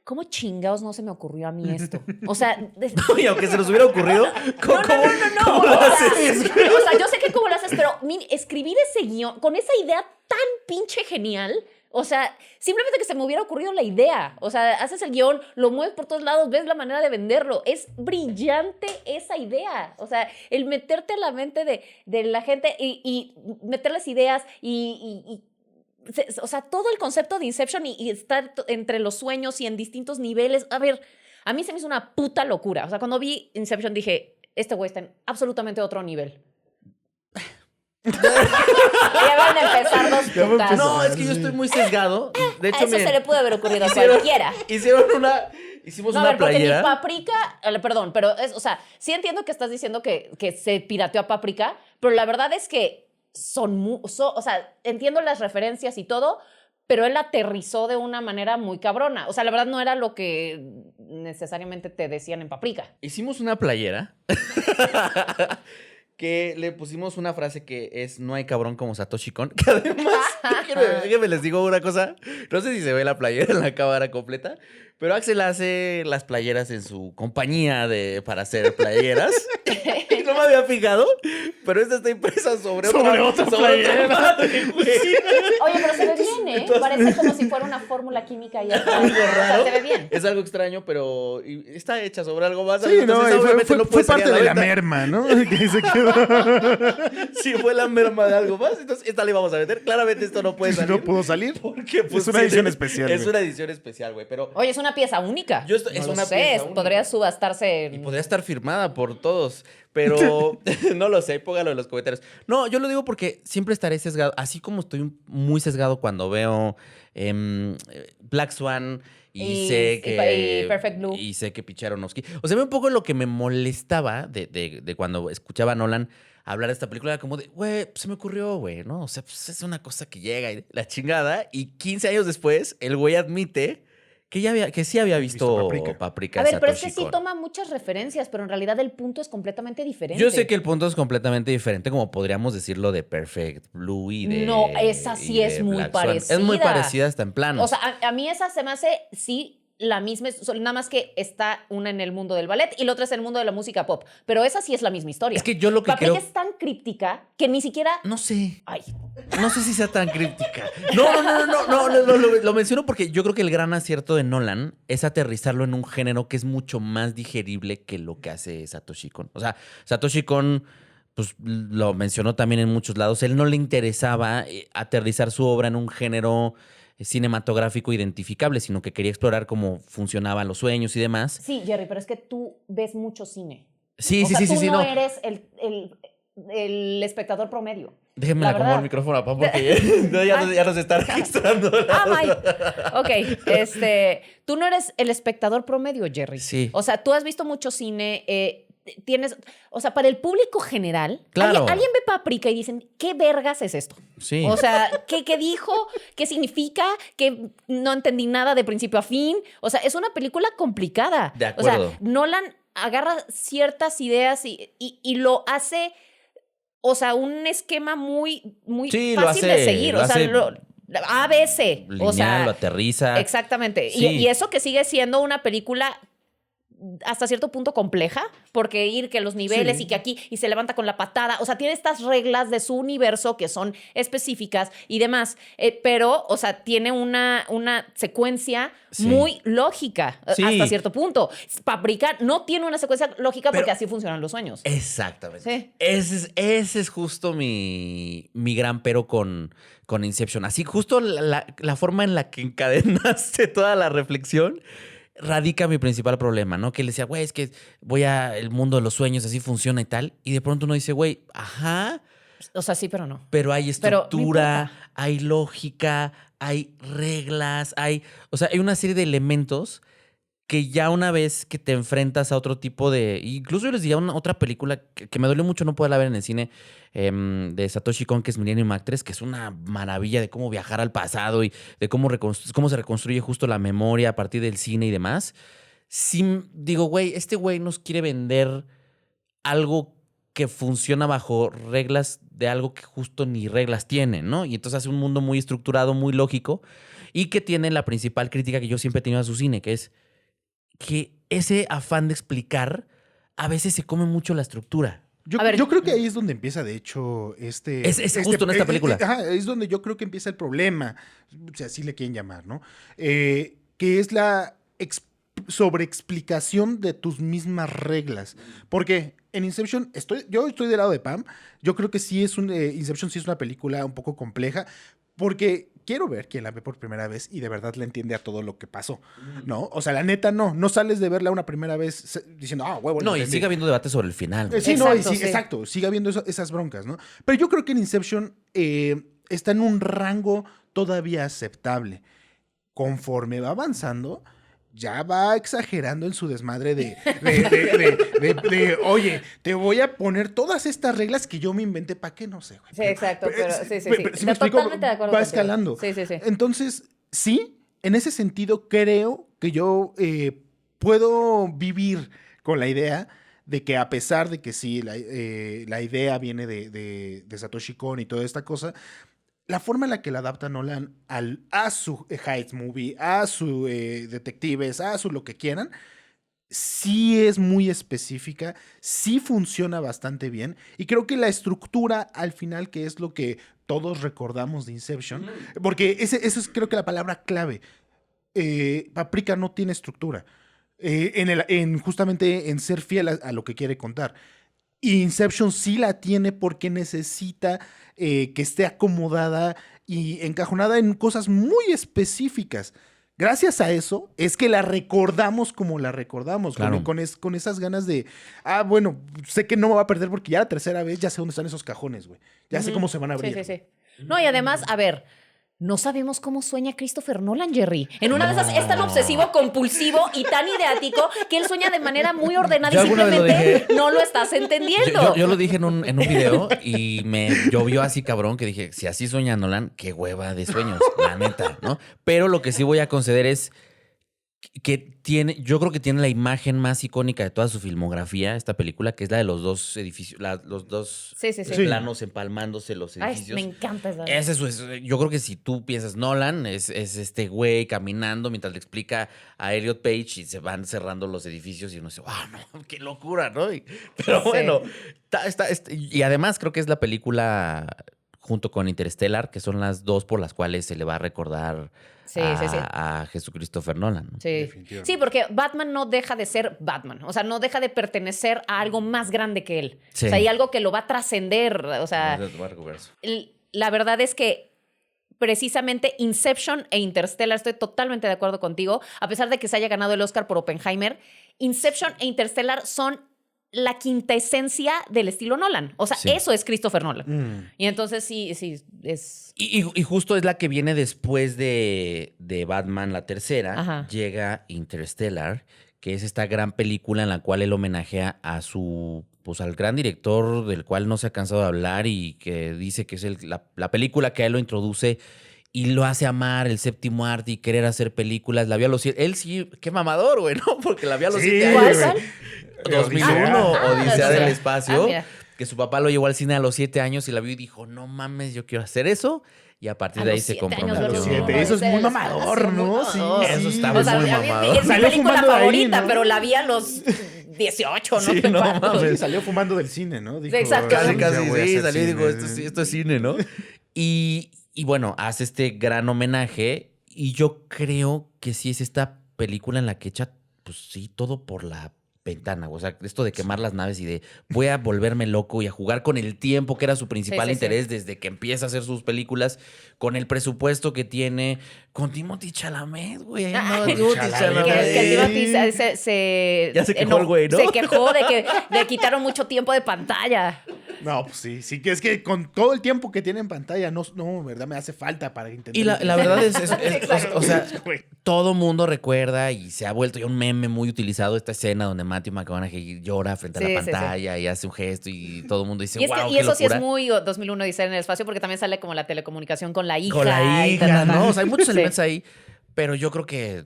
¿Cómo chingados no se me ocurrió a mí esto? O sea... Y aunque se nos hubiera ocurrido... ¿Cómo lo haces? O sea, yo sé que cómo lo haces, pero escribir ese guión con esa idea tan pinche genial... O sea, simplemente que se me hubiera ocurrido la idea. O sea, haces el guión, lo mueves por todos lados, ves la manera de venderlo. Es brillante esa idea. O sea, el meterte en la mente de la gente y meterles ideas o sea, todo el concepto de Inception y estar entre los sueños y en distintos niveles. A ver, a mí se me hizo una puta locura. O sea, cuando vi Inception dije, este güey está en absolutamente otro nivel. Ya van a empezar los putas. No, es que yo estoy muy sesgado. De hecho, eso se le pudo haber ocurrido a cualquiera. Hicimos una playera. Porque ni Paprika, perdón, pero o sea, sí entiendo que estás diciendo que se pirateó a Paprika, pero la verdad es que o sea, entiendo las referencias y todo, pero él aterrizó de una manera muy cabrona. O sea, la verdad no era lo que necesariamente te decían en Paprika. Hicimos una playera que le pusimos una frase que es no hay cabrón como Satoshi Kon, que además, déjenme les digo una cosa, no sé si se ve la playera en la cámara completa, pero Axel hace las playeras en su compañía para hacer playeras. Y no me había fijado, pero esta está impresa sobre otra playera. madre, güey. Oye, pero se ve bien, ¿eh? Entonces- Parece como si fuera una fórmula química ahí atrás. Algo O sea, raro. se ve bien. Es algo extraño, pero está hecha sobre algo más. Sí, no, entonces y obviamente fue no puede parte salir a de la venta. merma, ¿no? Que se quedó. Sí, fue la merma de algo más. Entonces, esta le vamos a meter. Claramente esto no puede salir. No pudo salir. Porque, pues, Es una sí, edición especial, Es güey. una edición especial, güey. Pero. Oye, es una pieza única. Es No una lo sé, pieza única. podría subastarse. Y podría estar firmada por todos. Pero no lo sé, póngalo en los comentarios. No, yo lo digo porque siempre estaré sesgado. Así como estoy muy sesgado cuando veo Black Swan y sé que. y Perfect Blue. Y sé que Pichar Aronofsky. O sea, un poco lo que me molestaba de cuando escuchaba a Nolan hablar de esta película, era como de, güey, pues se me ocurrió, güey, ¿no? O sea, pues es una cosa que llega y la chingada. Y 15 años después, el güey admite que sí había visto Paprika. A ver, pero es que Satoshi sí Kon. toma muchas referencias, pero en realidad el punto es completamente diferente. Yo sé que el punto es completamente diferente, como podríamos decirlo de Perfect Blue y de. No, esa sí y es de muy Black Swan. parecida. Es muy parecida hasta en plano. O sea, a mí esa se me hace, sí, la misma, nada más que está una en el mundo del ballet y la otra es en el mundo de la música pop. Pero esa sí es la misma historia. Es que yo lo que Paprika creo. es tan críptica que ni siquiera... No sé. Ay, No sé si sea tan críptica. No, lo menciono porque yo creo que el gran acierto de Nolan es aterrizarlo en un género que es mucho más digerible que lo que hace Satoshi Kon. O sea, Satoshi Kon, pues lo mencionó también en muchos lados, él no le interesaba aterrizar su obra en un género cinematográfico identificable, sino que quería explorar cómo funcionaban los sueños y demás. sí, Jerry, pero es que tú ves mucho cine. Sí, O sí, sea, sí, tú sí, no no. eres el espectador promedio. Déjenme La le acomodo el verdad. micrófono a Pam porque ya nos está registrando. Ok, tú no eres el espectador promedio, Jerry. Sí. O sea, tú has visto mucho cine, tienes, o sea, para el público general, Claro. alguien ve Paprika y dicen, ¿qué vergas es esto? Sí. O sea, ¿qué dijo? ¿Qué significa? Que no entendí nada de principio a fin. O sea, es una película complicada. De O acuerdo. sea, Nolan agarra ciertas ideas y lo hace, o sea, un esquema muy, muy Sí, lo fácil de hace- seguir. lo O sea, hace ABC. Lineal, O sea, lo aterriza. exactamente. Sí. Y eso que sigue siendo una película hasta cierto punto compleja, porque ir que los niveles Sí. y que aquí y se levanta con la patada, o sea, tiene estas reglas de su universo que son específicas y demás, pero, o sea, tiene una secuencia Sí. muy lógica Sí. hasta cierto punto. Paprika no tiene una secuencia lógica Pero- porque así funcionan los sueños. Exactamente. Sí. Ese es justo mi gran pero con Inception. Así, justo la forma en la que encadenaste toda la reflexión radica mi principal problema, ¿no? Que él decía, güey, es que voy al mundo de los sueños, así funciona y tal. Y de pronto uno dice, güey, ajá, O sea, sí, pero no. pero hay Pero no estructura, importa. hay lógica, hay reglas, o sea, hay una serie de elementos que ya una vez que te enfrentas a otro tipo de... Incluso yo les diría otra película que me dolió mucho no poderla ver en el cine, de Satoshi Kon, que es Millennium Actress, que es una maravilla de cómo viajar al pasado y de cómo se reconstruye justo la memoria a partir del cine y demás. Sí, digo, güey, este güey nos quiere vender algo que funciona bajo reglas de algo que justo ni reglas tiene, ¿no? Y entonces hace un mundo muy estructurado, muy lógico, y que tiene la principal crítica que yo siempre he tenido a su cine, que es que ese afán de explicar a veces se come mucho la estructura. A ver. Yo creo que ahí es donde empieza, de hecho, Es justo en esta película. ajá, es donde yo creo que empieza el problema, si así le quieren llamar, ¿no? Que es la sobreexplicación de tus mismas reglas. Porque en Inception, yo estoy del lado de Pam. Yo creo que sí Inception sí es una película un poco compleja, porque quiero ver quién la ve por primera vez y de verdad le entiende a todo lo que pasó, ¿no? O sea, la neta, no sales de verla una primera vez diciendo, huevo. No, y sigue habiendo debate sobre el final. güey. Sí, Exacto, sí. exacto, sigue habiendo esas broncas, ¿no? Pero yo creo que en Inception está en un rango todavía aceptable. Conforme va avanzando, ya va exagerando en su desmadre oye, te voy a poner todas estas reglas que yo me inventé, ¿para qué? No sé, güey. Sí, exacto, pero sí. Si me explico, Totalmente de acuerdo va contigo. escalando. Sí. Entonces, sí, en ese sentido creo que yo puedo vivir con la idea de que a pesar de que sí, la idea viene de Satoshi Kon y toda esta cosa, la forma en la que la adapta Nolan a su Heist Movie, a su detectives, a su lo que quieran, sí es muy específica, sí funciona bastante bien y creo que la estructura al final, que es lo que todos recordamos de Inception, porque eso es creo que la palabra clave. Paprika no tiene estructura. Justamente en ser fiel a lo que quiere contar. Y Inception sí la tiene porque necesita que esté acomodada y encajonada en cosas muy específicas. Gracias a eso es que la recordamos como la recordamos, Claro. con esas ganas de, bueno, sé que no me va a perder porque ya la tercera vez ya sé dónde están esos cajones, güey. Ya sé cómo se van a abrir. Sí. No, y además, a ver, no sabemos cómo sueña Christopher Nolan, Jerry. En una de esas es tan obsesivo, compulsivo y tan ideático que él sueña de manera muy ordenada Yo y alguna vez lo simplemente dije. no lo estás entendiendo. Yo lo dije en un video y me llovió así cabrón que dije, si así sueña Nolan, qué hueva de sueños, la neta, ¿no? Pero lo que sí voy a conceder es que tiene, yo creo que tiene la imagen más icónica de toda su filmografía, esta película, que es la de los dos edificios, los dos Sí. planos empalmándose los Ay, edificios. me encanta esa. Ese yo creo que si tú piensas Nolan, es este güey caminando mientras le explica a Elliot Page y se van cerrando los edificios y uno dice, wow, no, qué locura, ¿no? Pero Sí. bueno, y además creo que es la película junto con Interstellar, que son las dos por las cuales se le va a recordar Sí. a Jesucristo Nolan, ¿no? Sí. Definitivamente. Sí, porque Batman no deja de ser Batman. O sea, no deja de pertenecer a algo más grande que él. Sí. O sea, hay algo que lo va a trascender. O sea, la verdad es que precisamente Inception e Interstellar, estoy totalmente de acuerdo contigo, a pesar de que se haya ganado el Oscar por Oppenheimer, Inception e Interstellar son la quintesencia del estilo Nolan. O sea, Sí. eso es Christopher Nolan. Mm. Y entonces sí, es... Y justo es la que viene después de Batman, la tercera. Ajá. Llega Interstellar, que es esta gran película en la cual él homenajea a pues al gran director del cual no se ha cansado de hablar y que dice que es la película que a él lo introduce y lo hace amar el séptimo arte y querer hacer películas. La vio a los 7. Él sí, qué mamador, güey, ¿no? Porque la vio a los Sí, 7 ¿Cuál, años. cuál? 2001, Odisea del Espacio. mira. Que su papá lo llevó al cine a los 7 años y la vio y dijo, no mames, yo quiero hacer eso. Y a partir A de ahí los se 7 años comprometió. verlo Siete, uno, eso es ese muy del mamador, espacio, ¿no? muy Sí, mamador. Eso sí. está O sea, muy a mí mamador. es mi Salió película fumando de ahí, favorita, ¿no? pero la vi a los 18, ¿no? Sí, Te no parto. mames. Salió fumando del cine, ¿no? Dijo, Exacto. Casi, ya casi, voy a sí, hacer salió y dijo, cine. esto es cine, ¿no? Y bueno, hace este gran homenaje y yo creo que sí es esta película en la que echa, pues sí, todo por la ventana. O sea, esto de quemar las naves y de voy a volverme loco y a jugar con el tiempo, que era su principal Sí. interés desde que empieza a hacer sus películas, con el presupuesto que tiene, con Timothy Chalamet, güey. No, Ay, Timothy Chalamet. Chalamet. Que Timothy Ya se quejó el güey, ¿no? Se quejó de que le quitaron mucho tiempo de pantalla. No, pues sí, que es que con todo el tiempo que tiene en pantalla, no, ¿verdad? Me hace falta para entender. Y la verdad es, Claro. o sea, todo mundo recuerda y se ha vuelto ya un meme muy utilizado esta escena donde Matthew McConaughey llora frente a Sí, la sí, sí. pantalla y hace un gesto y todo el mundo dice, Y, es que- wow, y qué eso sí locura. es muy 2001 Odisea en el espacio porque también sale como la telecomunicación con la hija. Con la y hija, ta, ta, ta. ¿no? O sea, hay muchos Sí. elementos ahí, pero yo creo que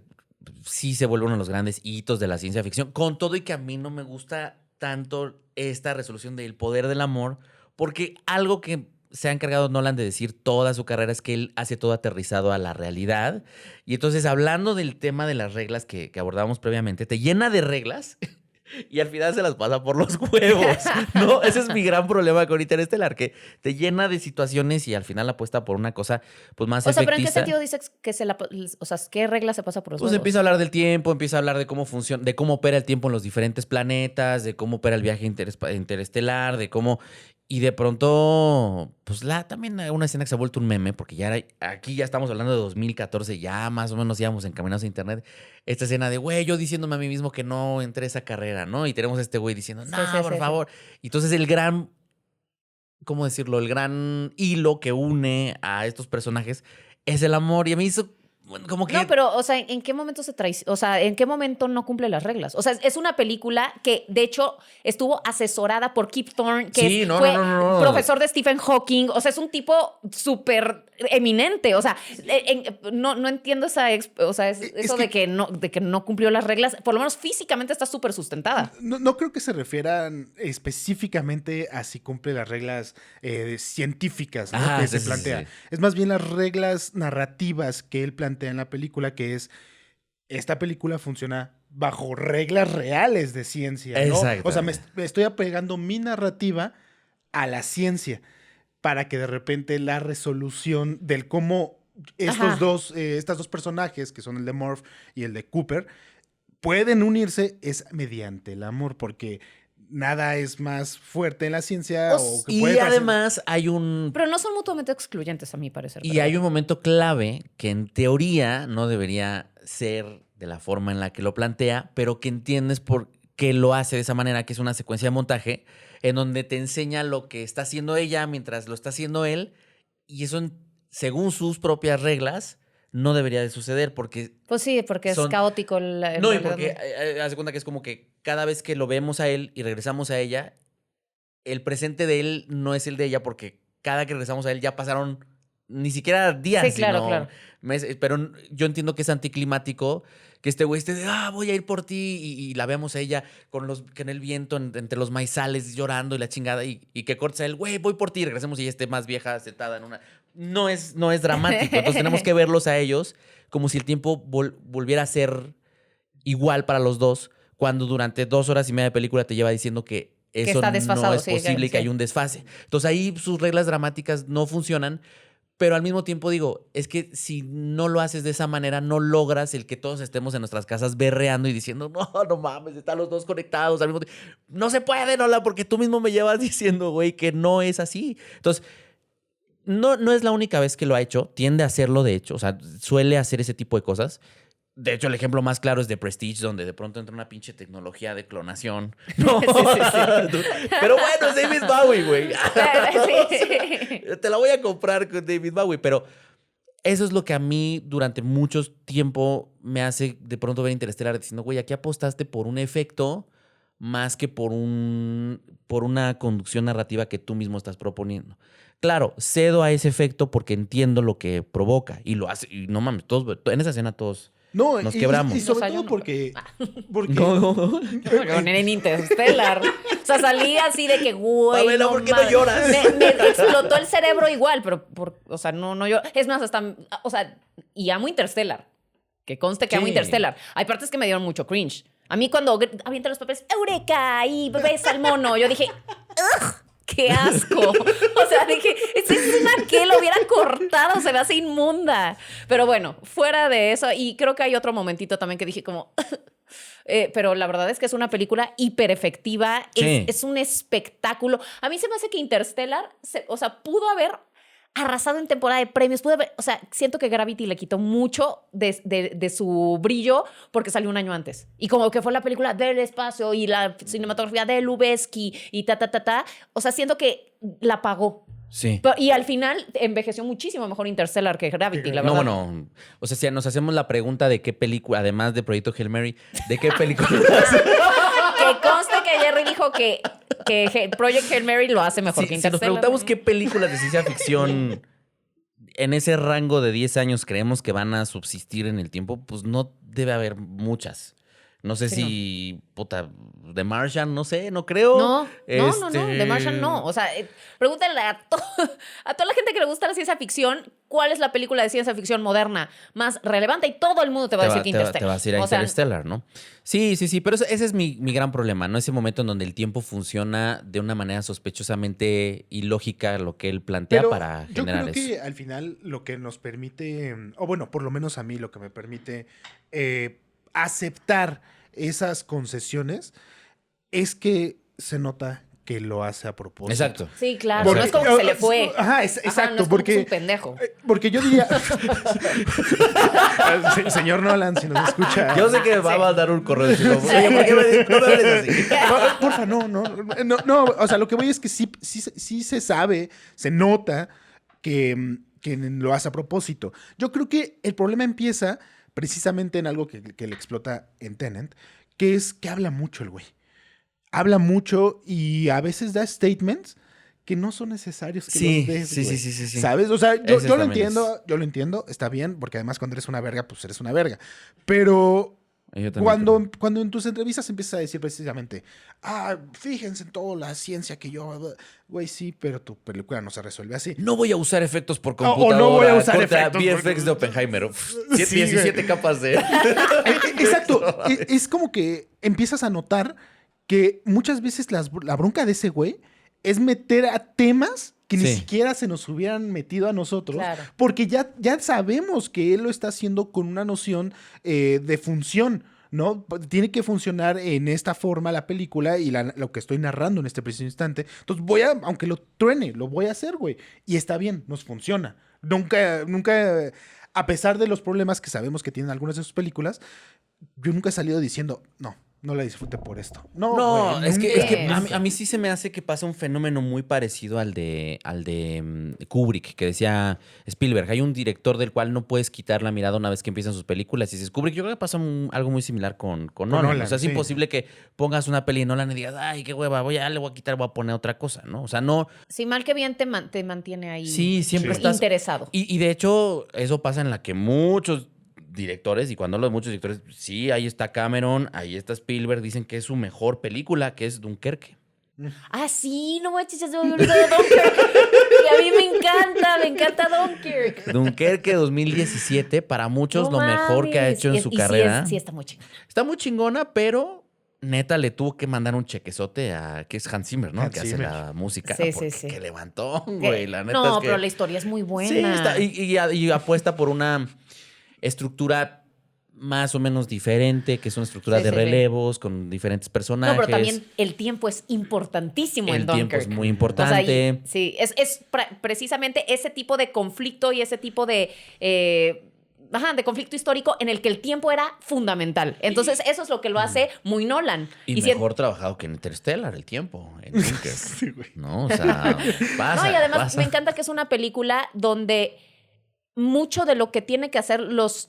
sí se vuelve uno de los grandes hitos de la ciencia ficción, con todo y que a mí no me gusta tanto esta resolución del poder del amor, porque algo que se ha encargado Nolan de decir toda su carrera es que él hace todo aterrizado a la realidad. Y entonces, hablando del tema de las reglas que abordábamos previamente, te llena de reglas y al final se las pasa por los huevos, ¿no? Ese es mi gran problema con Interestelar, que te llena de situaciones y al final apuesta por una cosa pues más O sea, ¿pero en qué efectista. sentido dices que o sea, qué regla se pasa por los Pues huevos? empieza a hablar del tiempo, empieza a hablar de cómo funciona, de cómo opera el tiempo en los diferentes planetas, de cómo opera el viaje interestelar, de cómo... Y de pronto, pues también hay una escena que se ha vuelto un meme, porque aquí ya estamos hablando de 2014, ya más o menos íbamos encaminados a internet. Esta escena de, güey, yo diciéndome a mí mismo que no entré a esa carrera, ¿no? Y tenemos a este güey diciendo, no, Sí, sí, por sí, favor. Y entonces el gran, ¿cómo decirlo? El gran hilo que une a estos personajes es el amor. Y a mí eso como que... No, pero, o sea, ¿en qué momento o sea, ¿en qué momento no cumple las reglas? O sea, es una película que, de hecho, estuvo asesorada por Kip Thorne, que Sí, no, fue no, no, no. profesor de Stephen Hawking. O sea, es un tipo súper eminente. O sea, no entiendo o sea, eso de que no cumplió las reglas. Por lo menos físicamente está súper sustentada. No creo que se refieran específicamente a si cumple las reglas científicas, ¿no? Ah, Que sí, se sí, plantea. sí. Es más bien las reglas narrativas que él plantea en la película, que es, esta película funciona bajo reglas reales de ciencia, ¿no? O sea, me estoy apegando mi narrativa a la ciencia para que de repente la resolución del cómo Ajá. estas dos personajes, que son el de Morph y el de Cooper, pueden unirse es mediante el amor, porque nada es más fuerte en la ciencia o que Y puede además hay un... Pero no son mutuamente excluyentes, a mi parecer. Y pero hay un bueno. momento clave que en teoría no debería ser de la forma en la que lo plantea, pero que entiendes por qué lo hace de esa manera, que es una secuencia de montaje en donde te enseña lo que está haciendo ella mientras lo está haciendo él, y eso, según sus propias reglas, no debería de suceder porque Pues sí, porque es son... caótico. En No, y realidad, porque haz de cuenta que es como que cada vez que lo vemos a él y regresamos a ella, el presente de él no es el de ella porque cada que regresamos a él ya pasaron ni siquiera días, Sí, claro, sino claro. meses. Pero yo entiendo que es anticlimático que este güey esté de, voy a ir por ti, y la veamos a ella que en el viento, entre los maizales, llorando y la chingada, y que cortes a él, güey, voy por ti, y regresemos y ella esté más vieja, sentada en una... No es dramático. Entonces tenemos que verlos a ellos como si el tiempo volviera a ser igual para los dos, cuando durante 2 horas y media de película te lleva diciendo que eso está no desfasado, es sí, posible y que sí. hay un desfase. Entonces ahí sus reglas dramáticas no funcionan, pero al mismo tiempo digo, es que si no lo haces de esa manera, no logras el que todos estemos en nuestras casas berreando y diciendo, no mames, están los dos conectados al mismo tiempo. No se puede, Nola, porque tú mismo me llevas diciendo, güey, que no es así. Entonces, no es la única vez que lo ha hecho, tiende a hacerlo, de hecho, o sea, suele hacer ese tipo de cosas. De hecho, el ejemplo más claro es de Prestige, donde de pronto entra una pinche tecnología de clonación. No. Sí, sí. Pero bueno, es David Bowie, güey. Sí. Te la voy a comprar con David Bowie, pero eso es lo que a mí durante mucho tiempo me hace de pronto ver Interestelar diciendo, güey, aquí apostaste por un efecto más que por una conducción narrativa que tú mismo estás proponiendo. Claro, cedo a ese efecto porque entiendo lo que provoca y lo hace. Y no mames, en esa escena todos No, nos quebramos. Y sobre O sea, yo todo no, porque... No. En Interstellar. O sea, salí así de que, güey. Pamela, ¿por qué no mames. lloras? Me explotó el cerebro igual, pero, o sea, no yo. Es más, hasta, o sea, y amo Interstellar. Que conste que amo Sí. Interstellar. Hay partes que me dieron mucho cringe. A mí cuando avientan los papeles, ¡Eureka! Y ves al mono, yo dije, ¡ugh! ¡Qué asco! O sea, dije, esa escena que lo hubiera cortado, se me hace inmunda. Pero bueno, fuera de eso, y creo que hay otro momentito también que dije como... pero la verdad es que es una película hiper efectiva, Sí. es un espectáculo. A mí se me hace que Interstellar, o sea, pudo haber arrasado en temporada de premios, o sea, siento que Gravity le quitó mucho de su brillo porque salió un año antes. Y como que fue la película del espacio y la cinematografía de Lubeski y o sea, siento que la pagó. Sí. Y al final envejeció muchísimo mejor Interstellar que Gravity, la No, verdad. bueno, o sea, si nos hacemos la pregunta de qué película, además de Proyecto Hail Mary, ¿de qué película? Que conste que Jerry dijo que Project Hail Mary lo hace mejor que Si nos Interstellar. preguntamos qué películas de ciencia ficción en ese rango de 10 años creemos que van a subsistir en el tiempo, pues no debe haber muchas. No sé Sí, si, puta, The Martian, no sé, no creo. No, The Martian no. O sea, pregúntale a toda la gente que le gusta la ciencia ficción, ¿cuál es la película de ciencia ficción moderna más relevante? Y todo el mundo te va a decir que Interstellar. Te vas a ir a O sea, Interstellar, ¿no? Sí, pero ese es mi gran problema, ¿no? Ese momento en donde el tiempo funciona de una manera sospechosamente ilógica, lo que él plantea Pero para yo generar creo eso. que al final lo que nos permite, o bueno, por lo menos a mí lo que me permite aceptar esas concesiones es que se nota que lo hace a propósito. Exacto. Sí, claro. Porque- No es como que se le fue. Ajá, Ajá, exacto, no es como porque que es un pendejo. Porque yo diría, señor Nolan, si nos escucha. Yo sé que va a mandar un correo diciendo, oye, ¿por qué no me hables así? Porfa, no, o sea, lo que voy es que sí se sabe, se nota que quien lo hace a propósito. Yo creo que el problema empieza precisamente en algo que le explota en Tenet, que es que habla mucho el güey. Habla mucho y a veces da statements que no son necesarios que los des, güey. Sí. ¿Sabes? O sea, yo lo también entiendo, está bien, porque además cuando eres una verga, pues eres una verga. Pero Yo también creo. cuando en tus entrevistas empiezas a decir precisamente, fíjense en toda la ciencia que yo... Güey, sí, pero tu película no se resuelve así. No voy a usar efectos por O computadora. no voy a usar contra efectos VFX de Oppenheimer. Uf, Sí, 17 capas de... Exacto. Es como que empiezas a notar que muchas veces la bronca de ese güey es meter a temas que ni Sí. siquiera se nos hubieran metido a nosotros, Claro. porque ya sabemos que él lo está haciendo con una noción de función, ¿no? Tiene que funcionar en esta forma la película y lo que estoy narrando en este preciso instante. Entonces aunque lo truene, lo voy a hacer, güey. Y está bien, nos funciona. Nunca, a pesar de los problemas que sabemos que tienen algunas de sus películas, yo nunca he salido diciendo, no la disfrute por esto. No, güey, es que nunca. a mí sí se me hace que pasa un fenómeno muy parecido al de Kubrick, que decía Spielberg. Hay un director del cual no puedes quitar la mirada una vez que empiezan sus películas. Y dices, Kubrick, yo creo que pasa algo muy similar con Nolan. Nolan, O sea, es sí. imposible que pongas una peli de Nolan y digas, ay, qué hueva, le voy a quitar, voy a poner otra cosa, ¿no? O sea, no... Sí, mal que bien te mantiene ahí Sí, siempre Sí. estás... interesado. Y de hecho, eso pasa en la que muchos directores, y cuando hablo de muchos directores, sí, ahí está Cameron, ahí está Spielberg, dicen que es su mejor película, que es Dunkerque. Ah, sí, no manches, ya se me había olvidado de Dunkirk. Y a mí me encanta Dunkirk. Dunkerque 2017, para muchos No lo mejor que ha mames. hecho en su Sí carrera. sí está muy chingón. Está muy chingona, pero neta le tuvo que mandar un chequezote que es Hans Zimmer, ¿no? Hans Que hace Zimmer. la música. Sí, porque sí. que levantó, güey. La neta No, es que... pero la historia es muy buena. Sí, está, y apuesta por una estructura más o menos diferente, que es una estructura Sí, de sí, relevos con diferentes personajes. No, pero también el tiempo es importantísimo en el Dunkirk. tiempo es muy O sea, importante. sí, es precisamente ese tipo de conflicto y ese tipo de conflicto histórico en el que el tiempo era fundamental. Entonces, eso es lo que lo hace muy Nolan. Y si- mejor trabajado que en Interstellar, el tiempo, en Dunkerque. Sí, güey. ¿No? O sea, pasa. No, y además pasa. me encanta que es una película donde mucho de lo que tiene que hacer los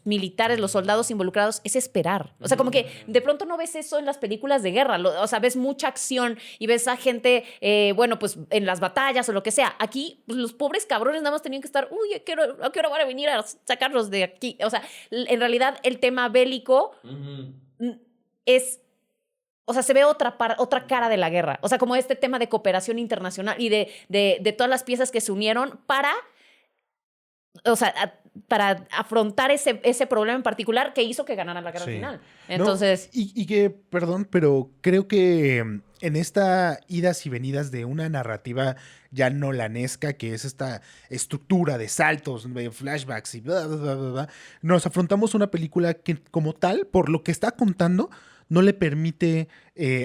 militares, los soldados involucrados, es esperar. O sea, como que de ppronto no ves eso en las películas de guerra. O sea, ves mucha acción y ves a gente, pues en las batallas o lo que sea. Aquí, pues, los pobres cabrones nada más tenían que estar, ¿a qué hora van a venir a sacarlos de aquí? O sea, en realidad el tema bélico es... O sea, se ve otra cara de la guerra. O sea, como este tema de cooperación internacional y de todas las piezas que se unieron para afrontar ese problema en particular que hizo que ganara la guerra Sí. final. No, Entonces, y que, perdón, pero creo que en esta idas y venidas de una narrativa ya nolanesca, que es esta estructura de saltos, de flashbacks y bla, bla, bla, bla, bla, nos afrontamos una película que como tal, por lo que está contando, no le permite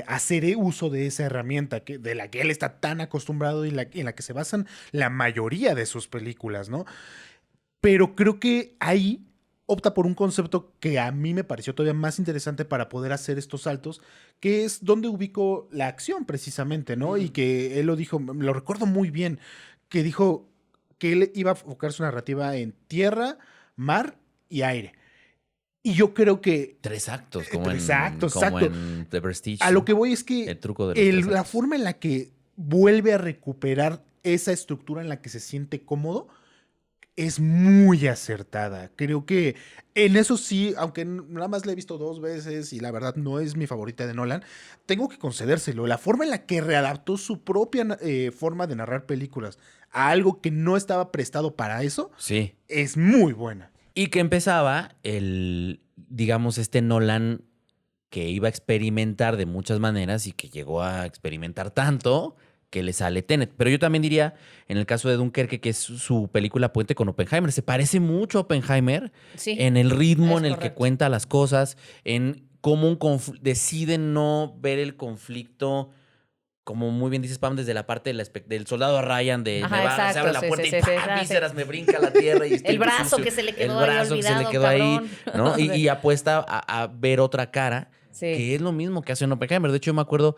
hacer uso de esa herramienta de la que él está tan acostumbrado y en la que se basan la mayoría de sus películas, ¿no? Pero creo que ahí opta por un concepto que a mí me pareció todavía más interesante para poder hacer estos saltos, que es donde ubico la acción precisamente, ¿no? Y que él lo dijo, lo recuerdo muy bien, que dijo que él iba a enfocar su narrativa en tierra, mar y aire. Y yo creo que 3 actos, como Exacto. en The Prestige. a lo que voy es que El truco de los 3 la actos. forma en la que vuelve a recuperar esa estructura en la que se siente cómodo es muy acertada. Creo que en eso sí, aunque nada más la he visto 2 veces y la verdad no es mi favorita de Nolan, tengo que concedérselo. La forma en la que readaptó su propia forma de narrar películas a algo que no estaba prestado para eso Sí. es muy buena. Y que empezaba digamos, este Nolan que iba a experimentar de muchas maneras y que llegó a experimentar tanto que le sale Tenet. Pero yo también diría, en el caso de Dunkerque, que es su película puente con Oppenheimer, se parece mucho a Oppenheimer sí. en el ritmo Es en el que correcto. cuenta las cosas, en cómo decide no ver el conflicto, como muy bien dices, Pam, desde la parte del soldado Ryan, de Ajá, se exacto, abre la sí, puerta sí, y sí, ¡pam! sí, Vísceras, me brinca la tierra y estoy El brazo sucio. que se le quedó El ahí brazo que se le olvidado, quedó ahí, cabrón. ¿no? Y apuesta a ver otra cara, Sí. que es lo mismo que hace en Oppenheimer. De hecho, yo me acuerdo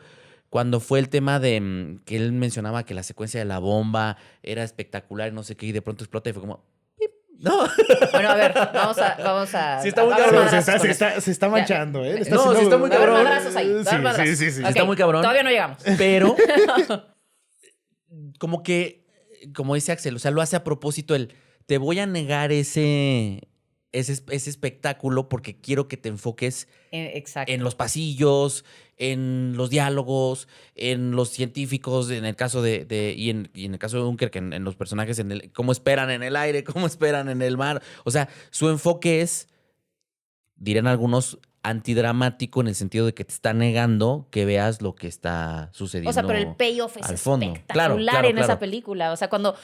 cuando fue el tema de que él mencionaba que la secuencia de la bomba era espectacular y no sé qué, y de pronto explota y fue como, "Pip". No. Bueno, a ver, vamos a. Sí, está muy a dar cabrón. madrazos con eso. Se está manchando, ¿eh? Le No, haciendo- sí está muy Va a haber cabrón. madrazos ahí, va a haber madrazos. Sí. Ok, Está muy cabrón. Todavía no llegamos. Pero, como que, como dice Axel, o sea, lo hace a propósito el, te voy a negar ese espectáculo porque quiero que te enfoques Exacto. en los pasillos, en los diálogos, en los científicos, en el caso y en el caso de Dunkerque, en los personajes, cómo esperan en el aire, cómo esperan en el mar. O sea, su enfoque es, dirían algunos, antidramático en el sentido de que te está negando que veas lo que está sucediendo. O sea, pero el payoff es al fondo. espectacular Claro, en esa claro. película. O sea, cuando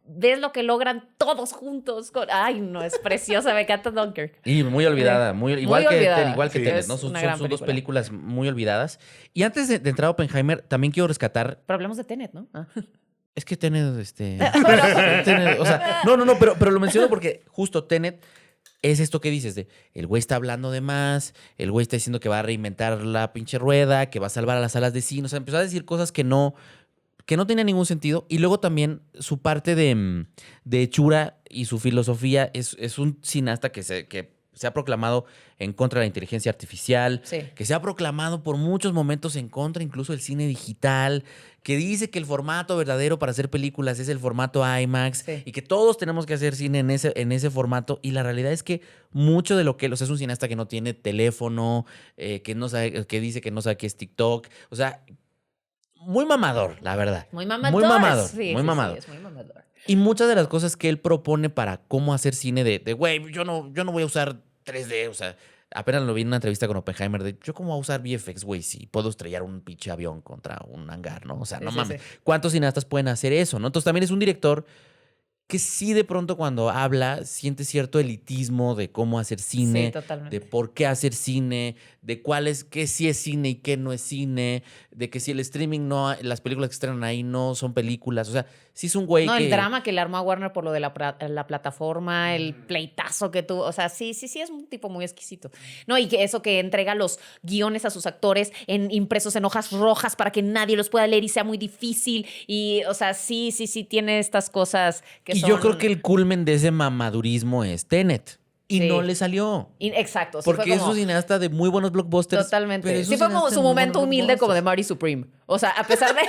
ves lo que logran todos juntos. Ay, no, es preciosa. Me encanta Dunkirk. Y muy olvidada, igual olvidada. que Sí. Tenet, Es ¿no? Son una gran dos película. películas muy olvidadas. Y antes de entrar a Oppenheimer, también quiero rescatar. Pero hablemos de Tenet, ¿no? Es que Tenet, Tenet, o sea, no, pero lo menciono porque justo Tenet es esto que dices de el güey está hablando de más, el güey está diciendo que va a reinventar la pinche rueda, que va a salvar a las salas de cine. O sea, empezó a decir cosas que no tenían ningún sentido. Y luego también su parte de hechura y su filosofía es un cineasta que se ha proclamado en contra de la inteligencia artificial, Sí. que se ha proclamado por muchos momentos en contra incluso del cine digital, que dice que el formato verdadero para hacer películas es el formato IMAX Sí. y que todos tenemos que hacer cine en ese formato. Y la realidad es que mucho de lo que él, o sea, es un cineasta que no tiene teléfono, que no sabe, que dice que no sabe qué es TikTok. O sea, muy mamador, la verdad. Muy mamador. Muy mamador. Sí, muy sí, mamador. sí, es muy mamador. Y muchas de las cosas que él propone para cómo hacer cine de güey, yo no voy a usar 3D, o sea, apenas lo vi en una entrevista con Oppenheimer de yo cómo voy a usar VFX, güey, si puedo estrellar un pinche avión contra un hangar, ¿no? O sea, Sí, no sí, mames. sí. ¿Cuántos cineastas pueden hacer eso, no? Entonces también es un director que sí de pronto cuando habla siente cierto elitismo de cómo hacer cine, Sí, totalmente. de por qué hacer cine, de qué sí es cine y qué no es cine, de que si el streaming no, las películas que estrenan ahí no son películas, o sea, sí es un güey No, que... el drama que le armó a Warner por lo de la plataforma, el pleitazo que tuvo. O sea, sí, es un tipo muy exquisito. No, y que eso que entrega los guiones a sus actores impresos en hojas rojas para que nadie los pueda leer y sea muy difícil. Y, o sea, sí, tiene estas cosas que Y son... yo creo que el culmen de ese mamadurismo es Tenet. Y Sí. no le salió. Exacto. Sí, Porque fue es como... un cineasta de muy buenos blockbusters. Totalmente. pero es Sí un fue como cineasta su de muy momento buenos humilde como de blockbusters. Marty Supreme. O sea, a pesar de...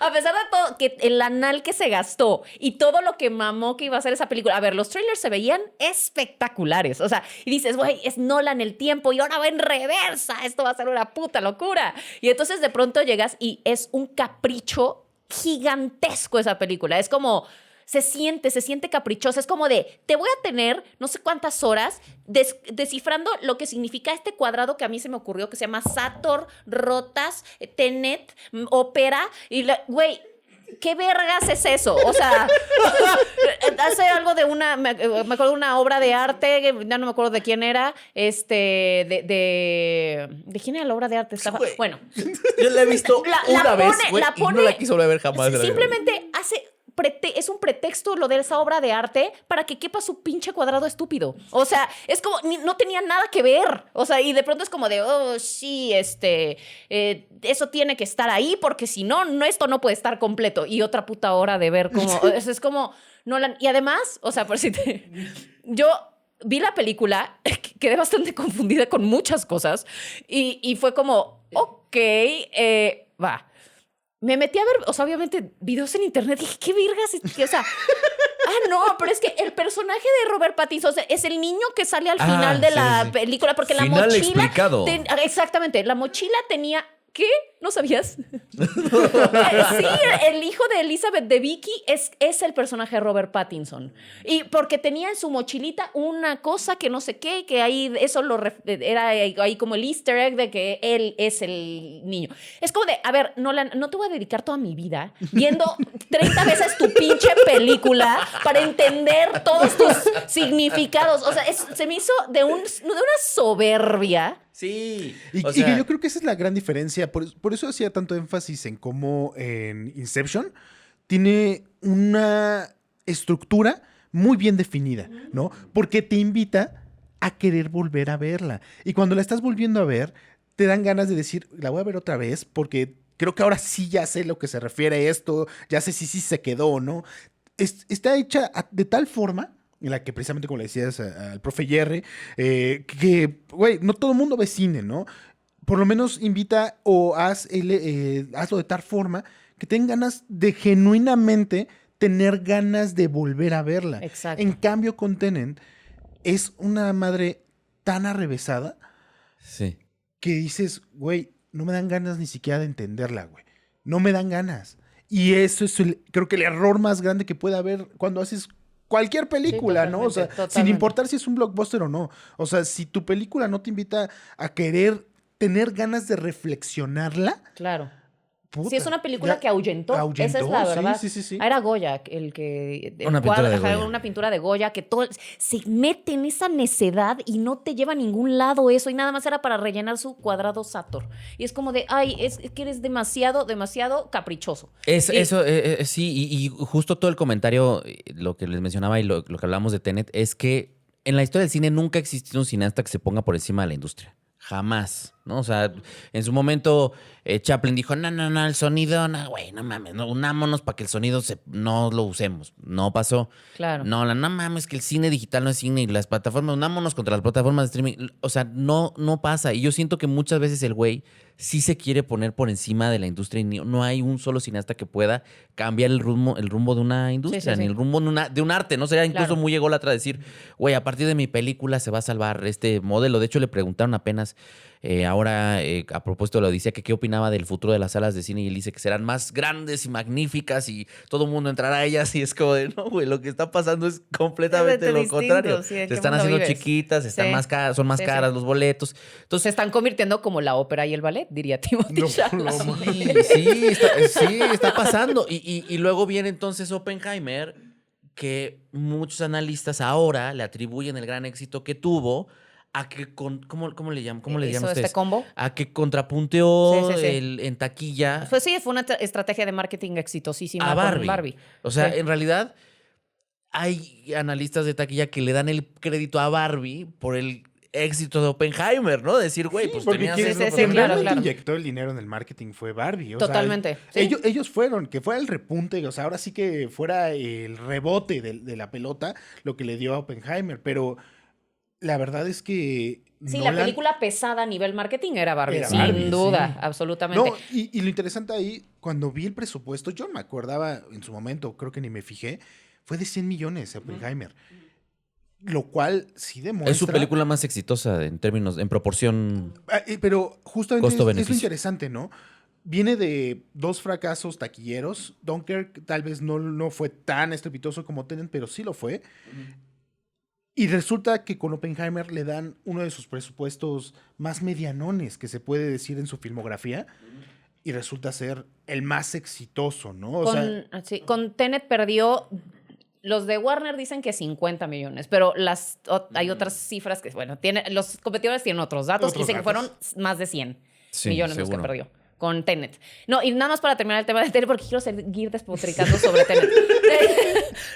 A pesar de todo, que el anal que se gastó y todo lo que mamó que iba a hacer esa película. A ver, los trailers se veían espectaculares. O sea, y dices, güey, es Nolan el tiempo y ahora va en reversa. Esto va a ser una puta locura. Y entonces de pronto llegas y es un capricho gigantesco esa película. Es como... Se siente caprichosa. Es como de, te voy a tener no sé cuántas horas descifrando lo que significa este cuadrado que a mí se me ocurrió, que se llama Sator, Rotas, Tenet, Ópera. Y, güey, ¿qué vergas es eso? O sea, hace algo de me acuerdo de una obra de arte, ya no me acuerdo de quién era, ¿de quién era la obra de arte? Estaba, Güey. bueno. Yo la he visto una vez, güey, la y no pone- la quiso ver jamás. Simplemente es un pretexto lo de esa obra de arte para que quepa su pinche cuadrado estúpido. O sea, es como, no tenía nada que ver. O sea, y de pronto es como de, oh, sí, eso tiene que estar ahí porque si no, esto no puede estar completo. Y otra puta hora de ver cómo, es como, y además, o sea, yo vi la película, quedé bastante confundida con muchas cosas y fue como, ok, va. Me metí a ver, o sea, obviamente, videos en internet. Dije, ¿qué virgas? O sea, no, pero es que el personaje de Robert Pattinson es el niño que sale al final de la película. Porque la Final mochila... explicado. Exactamente, la mochila tenía... ¿Qué? ¿No sabías? Sí, el hijo de Elizabeth de Vicky es el personaje de Robert Pattinson. Y porque tenía en su mochilita una cosa que no sé qué, que ahí eso era ahí como el easter egg de que él es el niño. Es como de, a ver, Nolan, no te voy a dedicar toda mi vida viendo 30 veces tu pinche película para entender todos tus significados. O sea, se me hizo de una soberbia. Sí. Y o que sea, yo creo que esa es la gran diferencia. Por eso hacía tanto énfasis en cómo en Inception tiene una estructura muy bien definida, ¿no? Porque te invita a querer volver a verla. Y cuando la estás volviendo a ver, te dan ganas de decir, la voy a ver otra vez porque creo que ahora sí ya sé lo que se refiere a esto, ya sé si sí se quedó o no. Está hecha de tal forma en la que precisamente, como le decías al profe Jerry, que, güey, no todo el mundo ve cine, ¿no? Por lo menos invita o hazlo de tal forma que tengan ganas de genuinamente tener ganas de volver a verla. Exacto. En cambio, con Tenet es una madre tan arrevesada Sí. que dices, güey, no me dan ganas ni siquiera de entenderla, güey. No me dan ganas. Y eso es, creo que el error más grande que puede haber cuando haces cualquier película, ¿no? O sea, sin totalmente. importar si es un blockbuster o no. O sea, si tu película no te invita a querer tener ganas de reflexionarla, Claro. puta, Sí, es una película ya que ahuyentó. Esa es ahuyentó, la sí, verdad. sí. Ah, era Goya, el que. Una pintura de ajá, Goya. una pintura de Goya que todo. Se mete en esa necedad y no te lleva a ningún lado eso. Y nada más era para rellenar su cuadrado Sator. Y es como de, ay, es que eres demasiado caprichoso. Eso, sí, y justo todo el comentario, lo que les mencionaba y lo que hablamos de Tenet, es que en la historia del cine nunca ha existido un cineasta que se ponga por encima de la industria. Jamás, ¿no? O sea, en su momento Chaplin dijo, no, el sonido, no, güey, no mames, no, unámonos para que el sonido no lo usemos. No pasó. Claro. No mames, que el cine digital no es cine y las plataformas, unámonos contra las plataformas de streaming. O sea, no pasa. Y yo siento que muchas veces el güey sí se quiere poner por encima de la industria y no hay un solo cineasta que pueda cambiar el rumbo de una industria, Sí. ni el rumbo de un arte, ¿no? Sería incluso Claro. muy ególatra decir, güey, a partir de mi película se va a salvar este modelo. De hecho, le preguntaron apenas ahora, a propósito de la Odisea, que qué opinaba del futuro de las salas de cine y él dice que serán más grandes y magníficas y todo el mundo entrará a ellas y es como de, no, güey, lo que está pasando es completamente lo distinto, contrario. sí, ¿en Se qué están mundo haciendo vives? chiquitas, están Sí. más caras, son más Sí, caras sí. los boletos. Se Entonces, están convirtiendo como la ópera y el ballet, diría Timothy No, Chalamet. sí, está pasando. Y luego viene entonces Oppenheimer, que muchos analistas ahora le atribuyen el gran éxito que tuvo a que, ¿cómo le llaman? ¿Cómo le llaman Hizo ustedes? este combo. A que contrapunteó Sí. en taquilla Pues sí, fue una estrategia de marketing exitosísima a Barbie. con Barbie. O sea, Sí. en realidad hay analistas de taquilla que le dan el crédito a Barbie por el éxito de Oppenheimer, ¿no? Decir, güey, Sí, pues porque tenías quien, eso, sí, pues, quien claro, realmente claro. inyectó el dinero en el marketing fue Barbie. O Totalmente, sea, sí. ellos fueron, que fue el repunte, o sea, ahora sí que fuera el rebote de la pelota lo que le dio a Oppenheimer, pero la verdad es que Sí, la Nolan- película pesada a nivel marketing era Barbie, Era sin Barbie, duda, sí. absolutamente. No, y lo interesante ahí, cuando vi el presupuesto, yo me acordaba en su momento, creo que ni me fijé, fue de 100 millones Oppenheimer. Lo cual sí demuestra... es su película más exitosa en términos, en proporción. Pero justamente es lo Costo-beneficio. interesante, ¿no? Viene de dos fracasos taquilleros. Dunkirk tal vez no fue tan estrepitoso como Tenet, pero sí lo fue. Y resulta que con Oppenheimer le dan uno de sus presupuestos más medianones que se puede decir en su filmografía. Y resulta ser el más exitoso, ¿no? O sea, Con Tenet perdió. Los de Warner dicen que 50 millones, pero hay otras cifras que, bueno, los competidores tienen otros datos y Otros dicen que fueron datos. más de 100 Sí, millones los que seguro. perdió con Tenet. No, y nada más para terminar el tema de Tenet, porque quiero seguir despotricando sobre Tenet.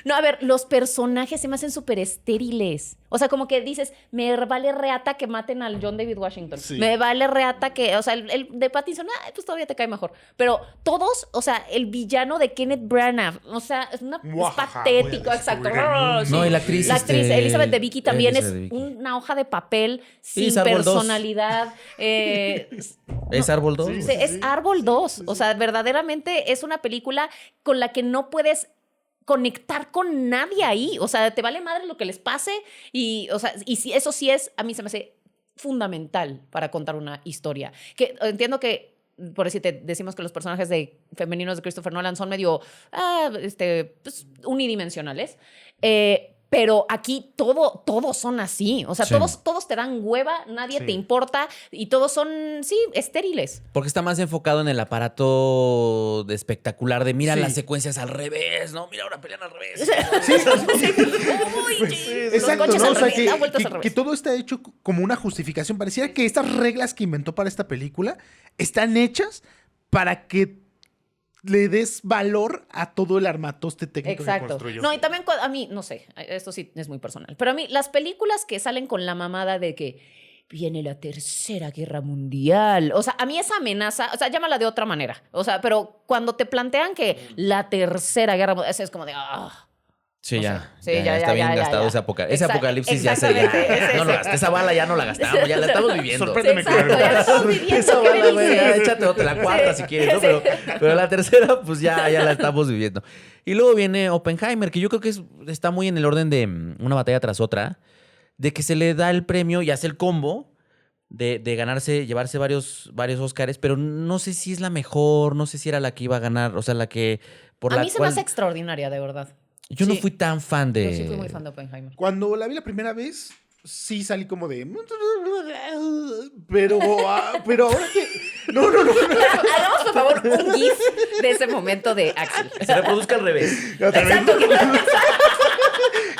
No, a ver, los personajes se me hacen súper estériles. O sea, como que dices, me vale reata que maten al John David Washington. Sí. Me vale reata que, o sea, el de Pattinson, pues todavía te cae mejor. Pero todos, o sea, el villano de Kenneth Branagh, o sea, es Guaja, patético, voy a exacto. destruir el mundo. No, y la actriz, La actriz Elizabeth Debicki también es Elizabeth Debicki. una hoja de papel Sí, sin es Árbol 2. personalidad. ¿Es Árbol 2? Sí, Es Árbol 2. O sea, verdaderamente es una película con la que no puedes conectar con nadie ahí. O sea, te vale madre lo que les pase. Y, o sea, y si eso sí es, a mí se me hace fundamental para contar una historia. Que entiendo que, por decirte, decimos que los personajes femeninos de Christopher Nolan son medio pues, unidimensionales. Pero aquí todos son así. O sea, Sí. todos te dan hueva, nadie Sí. te importa y todos son, sí, estériles. Porque está más enfocado en el aparato de espectacular de mira Sí. las secuencias al revés, ¿no? Mira, ahora pelean al revés. Uy, los exacto, coches ¿no? al O sea, revés, da vueltas al que revés. todo está hecho como una justificación. Pareciera que estas reglas que inventó para esta película están hechas para que le des valor a todo el armatoste técnico que Exacto. construyó. No, y también a mí, no sé, esto sí es muy personal, pero a mí las películas que salen con la mamada de que viene la Tercera Guerra Mundial. O sea, a mí esa amenaza, o sea, llámala de otra manera. O sea, pero cuando te plantean que la Tercera Guerra Mundial, es como de, Sí, o ya. sea, sí, ya, está bien ya, gastado ya. ese apocalipsis. Ya se Exactamente, es no lo ese. gasté. Esa bala ya no la gastamos, ya la estamos viviendo. Sorpréndeme. Exacto, ya la estamos viviendo. Esa ¿Qué bala, me güey, ya, dices? échate otra, la cuarta si quieres, ¿no? Pero la tercera, pues ya la estamos viviendo. Y luego viene Oppenheimer, que yo creo que está muy en el orden de una batalla tras otra, de que se le da el premio y hace el combo de llevarse varios Óscares, pero no sé si es la mejor, no sé si era la que iba a ganar, o sea, la que A mí se me hace extraordinaria, de verdad. Yo no Sí. fui tan fan de... Yo sí fui muy fan de Oppenheimer. Cuando la vi la primera vez, sí salí como de... Pero ahora que... No. Hagamos, por favor, un GIF de ese momento de Axel. Se reproduzca al revés. Otra vez. Exacto.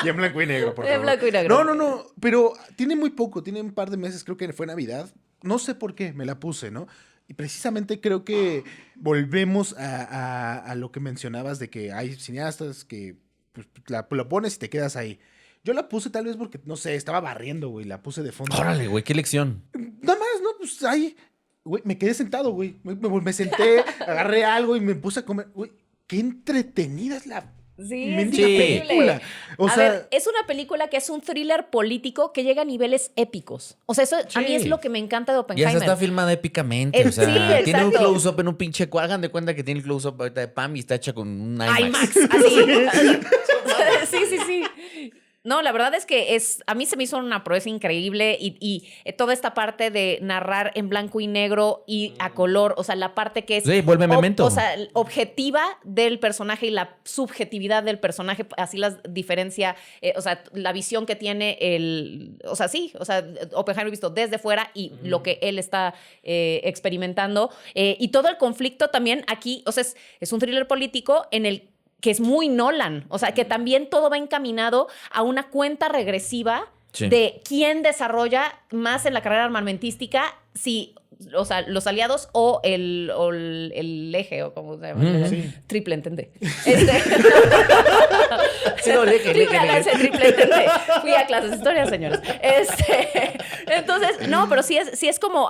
Y en blanco y negro, por favor. En blanco y negro. No. Pero tiene muy poco, tiene un par de meses, creo que fue Navidad. No sé por qué, me la puse, ¿no? Y precisamente creo que volvemos a lo que mencionabas de que hay cineastas que pues, lo pones y te quedas ahí. Yo la puse tal vez porque, no sé, estaba barriendo, güey, la puse de fondo. Órale, güey, qué lección. Nada más, ¿no? Pues ahí, güey, me quedé sentado, güey. Me senté, agarré algo y me puse a comer. Güey, qué entretenida es la Sí, es mendiga increíble. película. O A sea, ver, es una película que es un thriller político que llega a niveles épicos. O sea, eso a mí es lo que me encanta de Y Oppenheimer. esa está filmada épicamente. O sea, Sí, tiene un exacto. close-up en un pinche... Hagan de cuenta que tiene el close-up ahorita de Pam y está hecha con un IMAX. IMAX, así. Sí. No, la verdad es que a mí se me hizo una proeza increíble y toda esta parte de narrar en blanco y negro y a color, o sea, la parte que es Sí, vuelve Memento. o sea, objetiva del personaje y la subjetividad del personaje, así las diferencia, o sea, la visión que tiene o sea, Oppenheimer visto desde fuera y lo que él está experimentando y todo el conflicto también aquí, o sea, es un thriller político en el que es muy Nolan, o sea, que también todo va encaminado a una cuenta regresiva de quién desarrolla más en la carrera armamentística, si, o sea, los aliados o el eje, o como se llama, triple entendé. Sí, no, el eje. Triple entendé. Fui a clases de historia, señores. Entonces, no, pero sí es como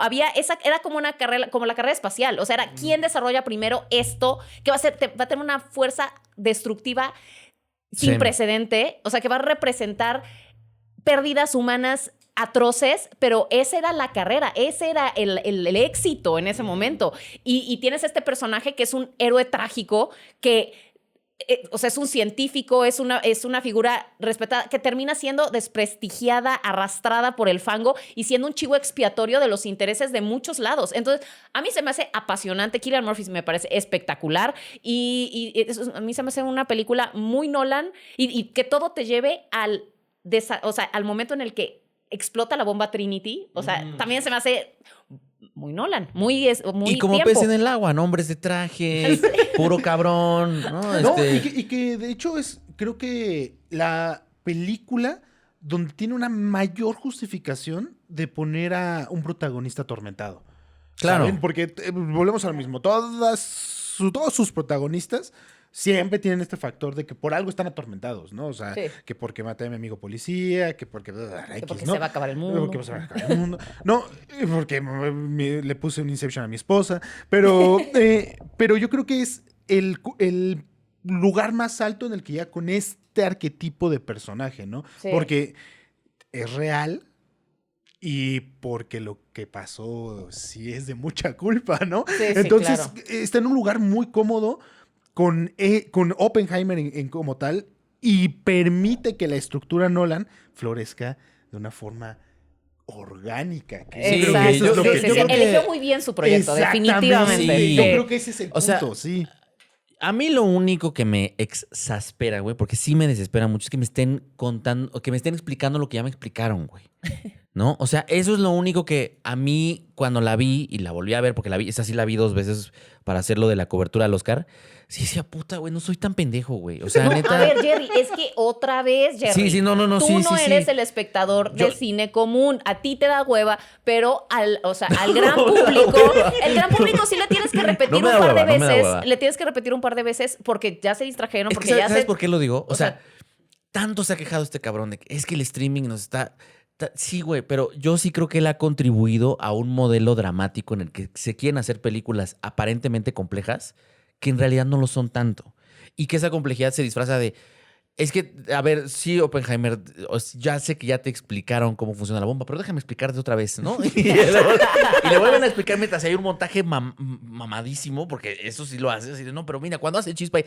era como una carrera, como la carrera espacial, o sea, era quién desarrolla primero esto, que va a tener una fuerza destructiva sin precedente, o sea, que va a representar pérdidas humanas atroces, pero esa era la carrera, ese era el éxito en ese momento. Y tienes este personaje que es un héroe trágico que... o sea, es un científico, es una figura respetada que termina siendo desprestigiada, arrastrada por el fango y siendo un chivo expiatorio de los intereses de muchos lados. Entonces, a mí se me hace apasionante. Cillian Murphy me parece espectacular y a mí se me hace una película muy Nolan y que todo te lleve al momento en el que explota la bomba Trinity. O sea, también se me hace... muy Nolan, muy y como tiempo. pez en el agua, ¿no? Hombres de traje, puro cabrón, ¿no? No, y que de hecho creo que la película donde tiene una mayor justificación de poner a un protagonista atormentado. Claro. ¿Saben? Porque volvemos a lo mismo, todos sus protagonistas siempre tienen este factor de que por algo están atormentados, ¿no? O sea, que porque maté a mi amigo policía, que porque... porque ¿no? se va a acabar el mundo. Que se va a acabar el mundo. No, porque le puse un Inception a mi esposa. Pero yo creo que es el lugar más alto en el que ya con este arquetipo de personaje, ¿no? Sí. Porque es real y porque lo que pasó sí es de mucha culpa, ¿no? Sí, entonces claro. está en un lugar muy cómodo con Oppenheimer en como tal y permite que la estructura Nolan florezca de una forma orgánica. Sí, yo creo que eso es lo que... yo creo que- eligió muy bien su proyecto, definitivamente. Sí. Yo creo que ese es el O sea, punto, sí. A mí lo único que me exaspera, güey, porque sí me desespera mucho, es que me estén contando, o que me estén explicando lo que ya me explicaron, güey. ¿No? O sea, eso es lo único que a mí, cuando la vi, y la volví a ver, porque esa sí la vi 2 veces para hacer lo de la cobertura al Oscar, sí decía, puta, güey, no soy tan pendejo, güey. O sea, No, neta... a ver, Jerry, es que otra vez, Jerry. Sí, no, Tú sí, no sí, eres sí. el espectador del cine común. A ti te da hueva, pero al gran público, el gran público sí le tienes que repetir No me da un par de hueva, no me da veces. hueva. Le tienes que repetir un par de veces porque ya se distrajeron, Es que, porque ya ¿sabes se... por qué lo digo? O o sea, sea, tanto se ha quejado este cabrón de que es que el streaming nos está Sí, güey, pero yo sí creo que él ha contribuido a un modelo dramático en el que se quieren hacer películas aparentemente complejas que en realidad no lo son tanto. Y que esa complejidad se disfraza de... Es que, a ver, sí, Oppenheimer, ya sé que ya te explicaron cómo funciona la bomba, pero déjame explicarte otra vez, ¿no? Y le vuelven a explicar mientras hay un montaje mamadísimo, porque eso sí lo hace. Así de, no, pero mira, cuando hace chispa,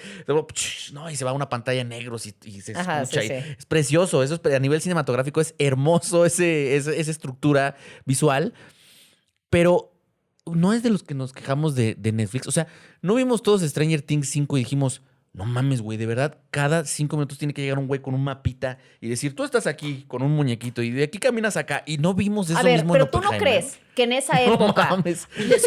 no, y se va a una pantalla en negros y se Ajá, escucha. sí, Y sí. es precioso, eso es, a nivel cinematográfico es hermoso esa estructura visual, pero no es de los que nos quejamos de Netflix. O sea, no vimos todos Stranger Things 5 y dijimos... No mames, güey, de verdad, cada 5 minutos tiene que llegar un güey con un mapita y decir, tú estás aquí con un muñequito y de aquí caminas acá. Y no vimos eso A ver, mismo pero en tú no Oppenheimer. crees que en esa No época mames. les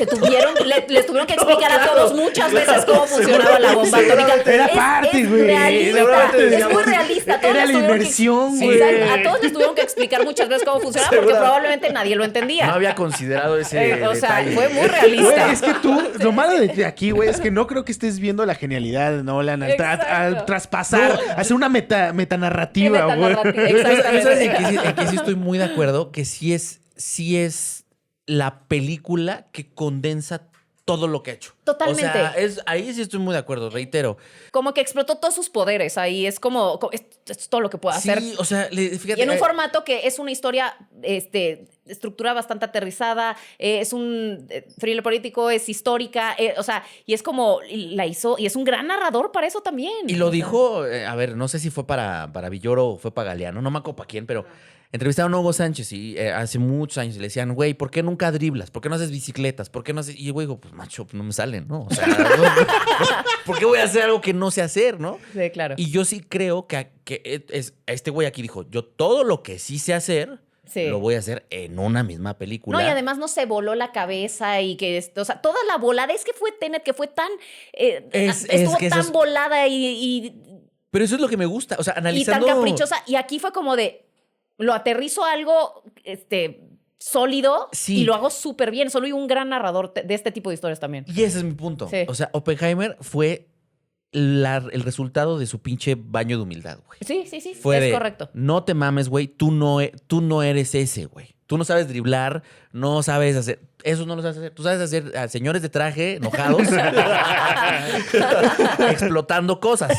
tuvieron que explicar a claro. todos muchas veces cómo funcionaba la bomba atómica. Seguramente era parte, güey. Realista, Seguramente es decíamos, muy realista. A todos era les la tuvieron que- inmersión, Sí, güey. exacto, a todos les tuvieron que explicar muchas veces cómo funcionaba porque Seguramente. probablemente nadie lo entendía. No había considerado ese O sea, detalle. fue muy Güey, realista. es que tú, lo malo de aquí, güey, es que no creo que estés viendo la genialidad de Nolan al Exacto. traspasar, hacer una metanarrativa, güey. Metanarrativa, Pero exactamente. ¿sabes en que sí estoy muy de acuerdo? Que sí es la película que condensa todo lo que ha hecho. Totalmente. O sea, ahí sí estoy muy de acuerdo, reitero. Como que explotó todos sus poderes ahí. Es como, es todo lo que puede hacer. Sí, o sea, fíjate. Y en un formato que es una historia, estructura bastante aterrizada, es un thriller político, es histórica, o sea, y es como la hizo, y es un gran narrador para eso también. Y lo dijo, a ver, no sé si fue para Villoro o fue para Galeano, no me acuerdo para quién, pero entrevistaron a Hugo Sánchez y hace muchos años y le decían, güey, ¿por qué nunca driblas? ¿Por qué no haces bicicletas? ¿Por qué no haces...? Y el güey dijo, pues macho, no me salen, ¿no? O sea, ¿por qué voy a hacer algo que no sé hacer, no? Sí, claro. Y yo sí creo que este güey aquí dijo, yo todo lo que sí sé hacer, Sí. lo voy a hacer en una misma película. No, y además no se voló la cabeza y que, o sea, toda la volada, es que fue Tenet, que fue tan, estuvo que eso tan es- volada y Pero eso es lo que me gusta, o sea, tan analizando... caprichosa, y aquí fue como de, lo aterrizo a algo, sólido Sí. y lo hago súper bien. Solo hay un gran narrador de este tipo de historias también. Y ese es mi punto. Sí. O sea, Oppenheimer fue el resultado de su pinche baño de humildad, güey. Sí, sí, sí, Fue es de, correcto. no te mames, güey, tú no eres ese, güey. Tú no sabes driblar, no sabes hacer... Eso no lo sabes hacer. Tú sabes hacer a señores de traje enojados explotando cosas.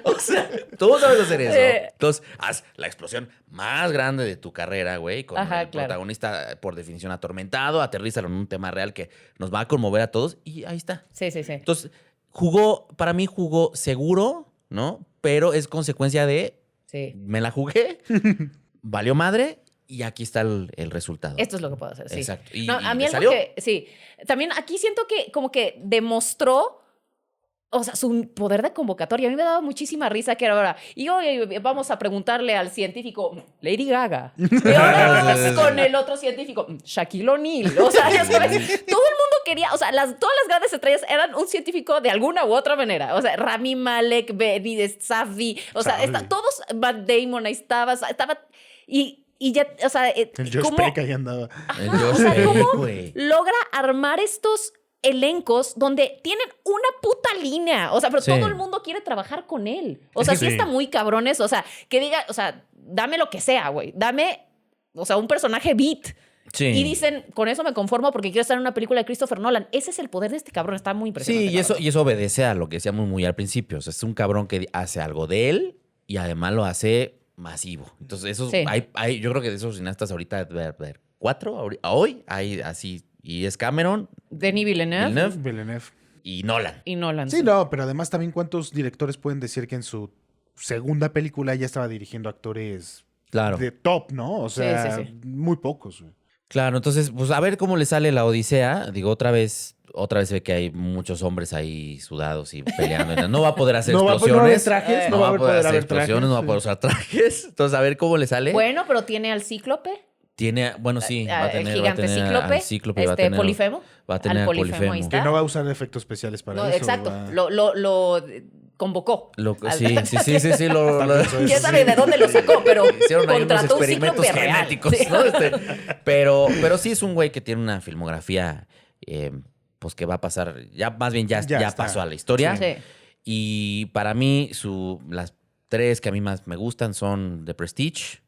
O sea, tú sabes hacer eso. Entonces, haz la explosión más grande de tu carrera, güey, con Ajá, el claro. protagonista, por definición, atormentado, aterrízalo en un tema real que nos va a conmover a todos y ahí está. Sí, sí, sí. Entonces, para mí jugó seguro, ¿no? Pero es consecuencia de, Sí. me la jugué, valió madre y aquí está el resultado. Esto es lo que puedo hacer, sí. Exacto. Y, No, y a mí le algo salió. que, sí. También aquí siento que como que demostró, o sea, su poder de convocatoria. A mí me daba muchísima risa que ahora, y hoy vamos a preguntarle al científico, Lady Gaga. Y ahora con el otro científico, Shaquille O'Neal. O sea, ya sabes, todo el mundo quería, o sea, todas las grandes estrellas eran un científico de alguna u otra manera. O sea, Rami Malek, Benny Safdie, o sea, todos, Matt Damon ahí estaba, y ya, o sea, El Josh ¿cómo- Peck ahí andaba. El Ajá, Josh o sea, Peck, ¿cómo güey. logra armar estos elencos donde tienen una puta línea? O sea, pero Sí. todo el mundo quiere trabajar con él. O Es sea, que sí sí. está muy cabrón eso. O sea, que diga, o sea, dame lo que sea, güey. Dame, o sea, un personaje beat. Sí. Y dicen, con eso me conformo porque quiero estar en una película de Christopher Nolan. Ese es el poder de este cabrón. Está muy impresionante. Sí, y eso obedece a lo que decíamos muy al principio. O sea, es un cabrón que hace algo de él y además lo hace masivo. Entonces, eso Sí. yo creo que de esos cineastas ahorita, ver, 4, hoy hay así. Y es Cameron, Denis Villeneuve, Villeneuve Villeneuve. y Nolan. y Nolan. Sí, no, pero además también cuántos directores pueden decir que en su segunda película ya estaba dirigiendo actores Claro. de top, ¿no? O sea, sí. muy pocos. Güey. Claro, entonces, pues a ver cómo le sale la Odisea. Digo, otra vez se ve que hay muchos hombres ahí sudados y peleando. No va a poder hacer No va a explosiones. poder haber trajes, no va a poder hacer haber explosiones, trajes, no va a poder usar trajes. Entonces, a ver cómo le sale. Bueno, pero tiene al Cíclope. Tiene, bueno, sí, va a tener, el gigante va a tener Cíclope. al Cíclope y va a tener, Polifemo. va a tener al al Polifemo, ahí Polifemo. está. Que no va a usar efectos especiales para No, eso. exacto. va- Lo convocó. Sí. ¿Quién sabe de dónde lo sacó? Pero Hicieron ahí unos contrató un experimentos cíclope real. genéticos, Sí. ¿no? Pero sí es un güey que tiene una filmografía, pues que va a pasar, ya más bien ya Ya está. pasó a la historia. Sí. Y para mí, las tres que a mí más me gustan son The Prestige.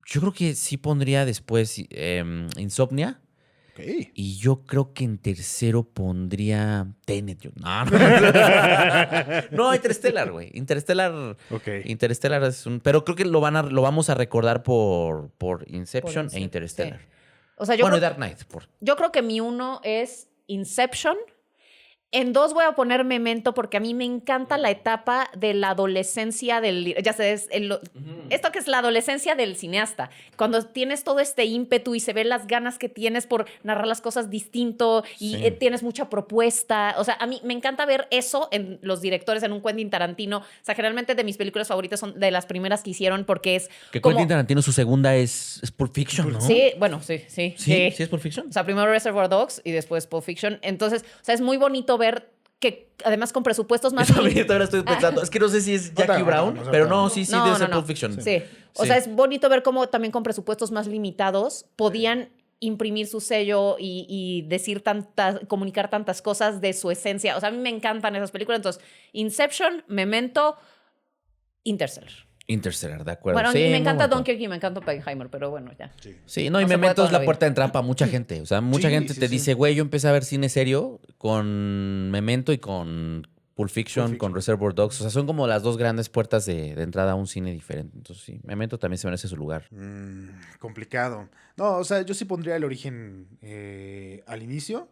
Yo creo que sí pondría después Insomnia. Ok. Y yo creo que en tercero pondría Tenet. No, no, Interstellar, güey. Ok. Interstellar es un... Pero creo que lo vamos a recordar por Inception e Interstellar. Sí. O sea, yo Bueno, y creo, Dark Knight. yo creo que mi 1 es Inception. En 2 voy a poner Memento porque a mí me encanta la etapa de la adolescencia del... Ya sabes, esto que es la adolescencia del cineasta. Cuando tienes todo este ímpetu y se ven las ganas que tienes por narrar las cosas distinto y Sí. tienes mucha propuesta. O sea, a mí me encanta ver eso en los directores, en un Quentin Tarantino. O sea, generalmente de mis películas favoritas son de las primeras que hicieron porque es Que como... Quentin Tarantino, su segunda es Pulp Fiction, ¿no? Sí, bueno, sí. ¿Sí? ¿Sí es Pulp Fiction? O sea, primero Reservoir Dogs y después Pulp Fiction. Entonces, o sea, es muy bonito ver que además con presupuestos más... Eso a mí ahora estoy pensando. Es que no sé si es Jackie Brown, pero no, sí, No, debe ser no. Pulp Fiction. Sí. O Sí. sea, es bonito ver cómo también con presupuestos más limitados podían imprimir su sello y decir comunicar tantas cosas de su esencia. O sea, a mí me encantan esas películas. Entonces, Inception, Memento, Interstellar. Interstellar, de acuerdo. Bueno, sí, y me muy encanta buen Dunkirk y me encanta Oppenheimer, pero bueno, ya. Sí, no, y No se puede Memento todo es en la la puerta de entrada para mucha gente. O sea, mucha Sí, gente sí, te sí. dice, güey, yo empecé a ver cine serio con Memento y con Pulp Fiction, con Reservoir Dogs. O sea, son como las dos grandes puertas de entrada a un cine diferente. Entonces, sí, Memento también se merece su lugar. Complicado. No, o sea, yo sí pondría el origen al inicio.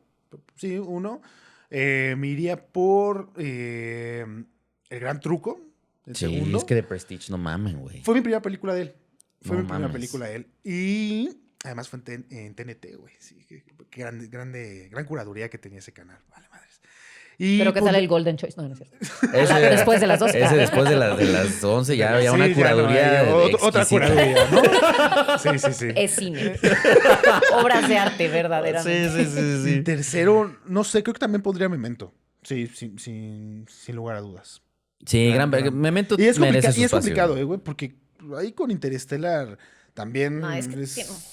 Sí, uno. Me iría por El Gran Truco, el Sí, segundo. es que de Prestige, no mames, güey. Fue mi primera película de él. Fue No mi primera mames. película de él. Y además fue en TNT, güey. Sí, qué gran curaduría que tenía ese canal. Vale, madres. Y Pero que pues, sale el Golden Choice. No, no es cierto. Ese- Después de las 12. Ese después de las 11 ya había sí, una ya no curaduría hay, otra exquisita. curaduría, ¿no? Sí, sí, sí. Es cine. Obras de arte, verdaderamente. Sí. Y tercero, no sé, creo que también pondría Memento. Sí, sin lugar a dudas. Sí, Gran- Memento Y es, merece su y es espacio. complicado, güey, porque ahí con Interstellar también No, es que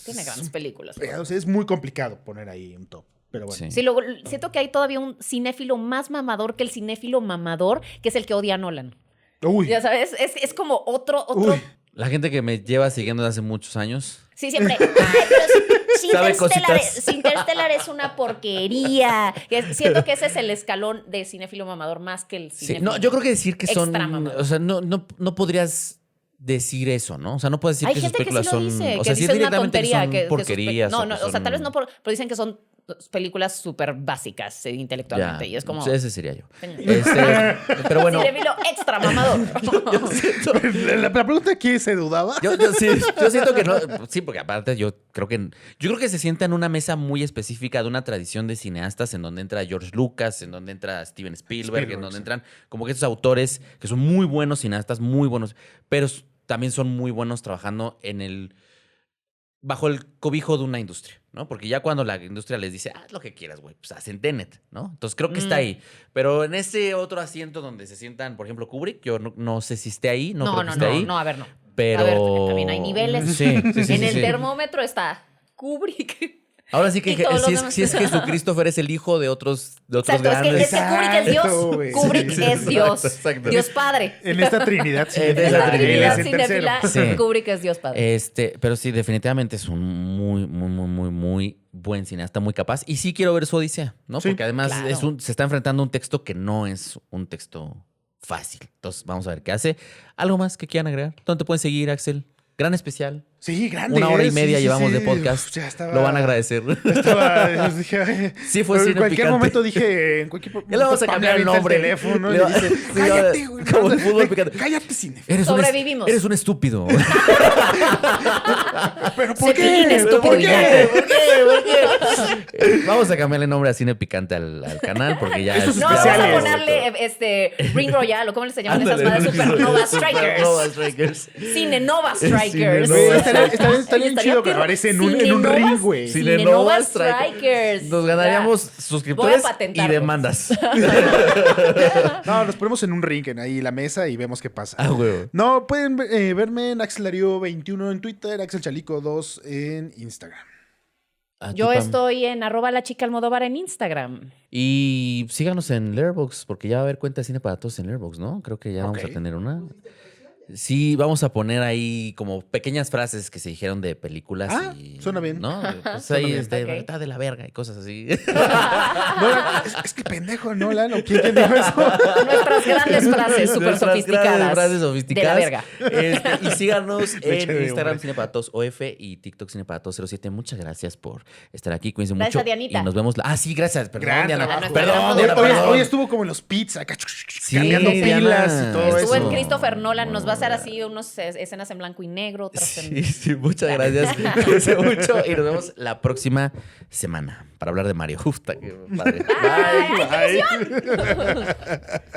tiene grandes películas. o sea, es muy complicado poner ahí un top. Pero bueno. Sí. Sí, luego siento que hay todavía un cinéfilo más mamador que el cinéfilo mamador, que es el que odia a Nolan. Uy, Ya sabes, es como otro. uy. La gente que me lleva siguiendo desde hace muchos años. Sí, siempre. Ay, pero Sabe Interstellar, cositas. Interstellar es una porquería. Siento que ese es el escalón de cinéfilo mamador más que el Sí, cinéfilo. no, yo creo que decir que son. extra mamador. O sea, no podrías decir eso, ¿no? O sea, no puedes decir Hay que sus gente que sí películas lo son. dice, O que sea, sí dice una directamente tontería. que son que sus porquerías. no, o sea, tal vez son- no, pero dicen que son películas súper básicas intelectualmente. Ya, Y es como. ese sería yo. Señor. Pero bueno. Cinéfilo extra mamador. Yo siento, La pregunta aquí se dudaba. yo siento que no. Sí, porque aparte yo creo que se sienta en una mesa muy específica de una tradición de cineastas en donde entra George Lucas, en donde entra Steven Spielberg, en donde sí. entran como que esos autores que son muy buenos cineastas, muy buenos, pero también son muy buenos trabajando bajo el cobijo de una industria, ¿no? Porque ya cuando la industria les dice, haz lo que quieras, güey, pues hacen Tenet, ¿no? Entonces creo que está ahí. Pero en ese otro asiento donde se sientan, por ejemplo, Kubrick, yo no sé si esté ahí, no creo que esté ahí. No, a ver, no. Pero... A ver, también hay niveles. Sí, sí, En el sí. termómetro está Kubrick. Ahora sí Y que todos los si demás. es Jesucristo, eres el hijo de otros Exacto, grandes. es que Kubrick es Dios. Exacto, güey. Kubrick Sí, es Dios. exacto. Dios Padre. En esta Trinidad, sí. En En esa la Trinidad. Trinidad Él es el tercero. cinéfila, Sí. Kubrick es Dios Padre. Pero sí, definitivamente es un muy buen cineasta, muy capaz. Y sí quiero ver su Odisea, ¿no? Sí, Porque además claro. se está enfrentando a un texto que no es un texto fácil. Entonces, vamos a ver qué hace. ¿Algo más que quieran agregar? ¿Dónde te pueden seguir, Axel? Gran especial. Sí, grande. 1 hora y sí, media sí, llevamos sí. de podcast. Uf, ya estaba- Lo van a agradecer. Dije, ay, Sí fue pero cine en cualquier picante. momento dije, en cualquier Ya le vamos a cambiar el nombre. teléfono y Le va- dice, Sí, cállate, güey. como el fútbol picante. Cállate, cine. Sobrevivimos. Eres un estúpido. ¿Pero por Cepillín, qué? estúpido ¿Por y qué? ya. ¿Por qué? Vamos a cambiarle nombre a Cine Picante al canal porque ya Estos No, vamos a especiales. ponerle Ring Royal, o cómo les llaman esas Ándale. madres, Supernova Supernova Strikers. Strikers. Cine Nova Strikers. Güey, Nova. estaría bien chido perro. grabar ese en un Cinenovas- ring, güey. Cine Cinenova Nova Strikers. Strikers. Nos ganaríamos Ya. suscriptores Voy a y patentarlo. demandas. No, nos ponemos en un ring ahí la mesa y vemos qué pasa. Ah, huevo. No, pueden verme en AxelDarío21 en Twitter, AxelChalico2 en Instagram. A ti, Yo Pam. estoy en @lachicaAlmodóvar en Instagram. Y síganos en Letterboxd porque ya va a haber cuenta de cine para todos en Letterboxd, ¿no? Creo que ya vamos Ok. a tener una. Sí, vamos a poner ahí como pequeñas frases que se dijeron de películas. Ah, y, suena bien. ¿no? Pues Suena ahí bien. este, Ok. está de la verga y cosas así. Nolan, es que pendejo, Nolan. ¿O quién dijo eso? Nuestras grandes frases súper Nuestras sofisticadas. grandes frases sofisticadas. De la verga. Y síganos Leche en de Instagram hombre. Cine para Todos OF y TikTok Cine para Todos 07. Muchas gracias por estar aquí. Cuídense Gracias mucho. a Dianita. Y nos vemos. Sí, gracias. Perdón, Gran Diana. trabajo. nuestra gran Perdón, Hoy, Diana, productora. perdón. hoy estuvo como en los pits, acá, Sí, cambiando Diana. pilas y todo Estuvo eso. en Christopher Nolan. Nos va a hacer así unas escenas en blanco y negro. Otras en... Sí, muchas gracias. Cuídense mucho y nos vemos la próxima semana para hablar de Mario. Uf, qué padre. Bye.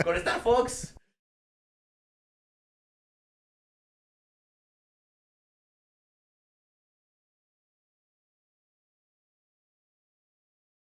Con Star Fox.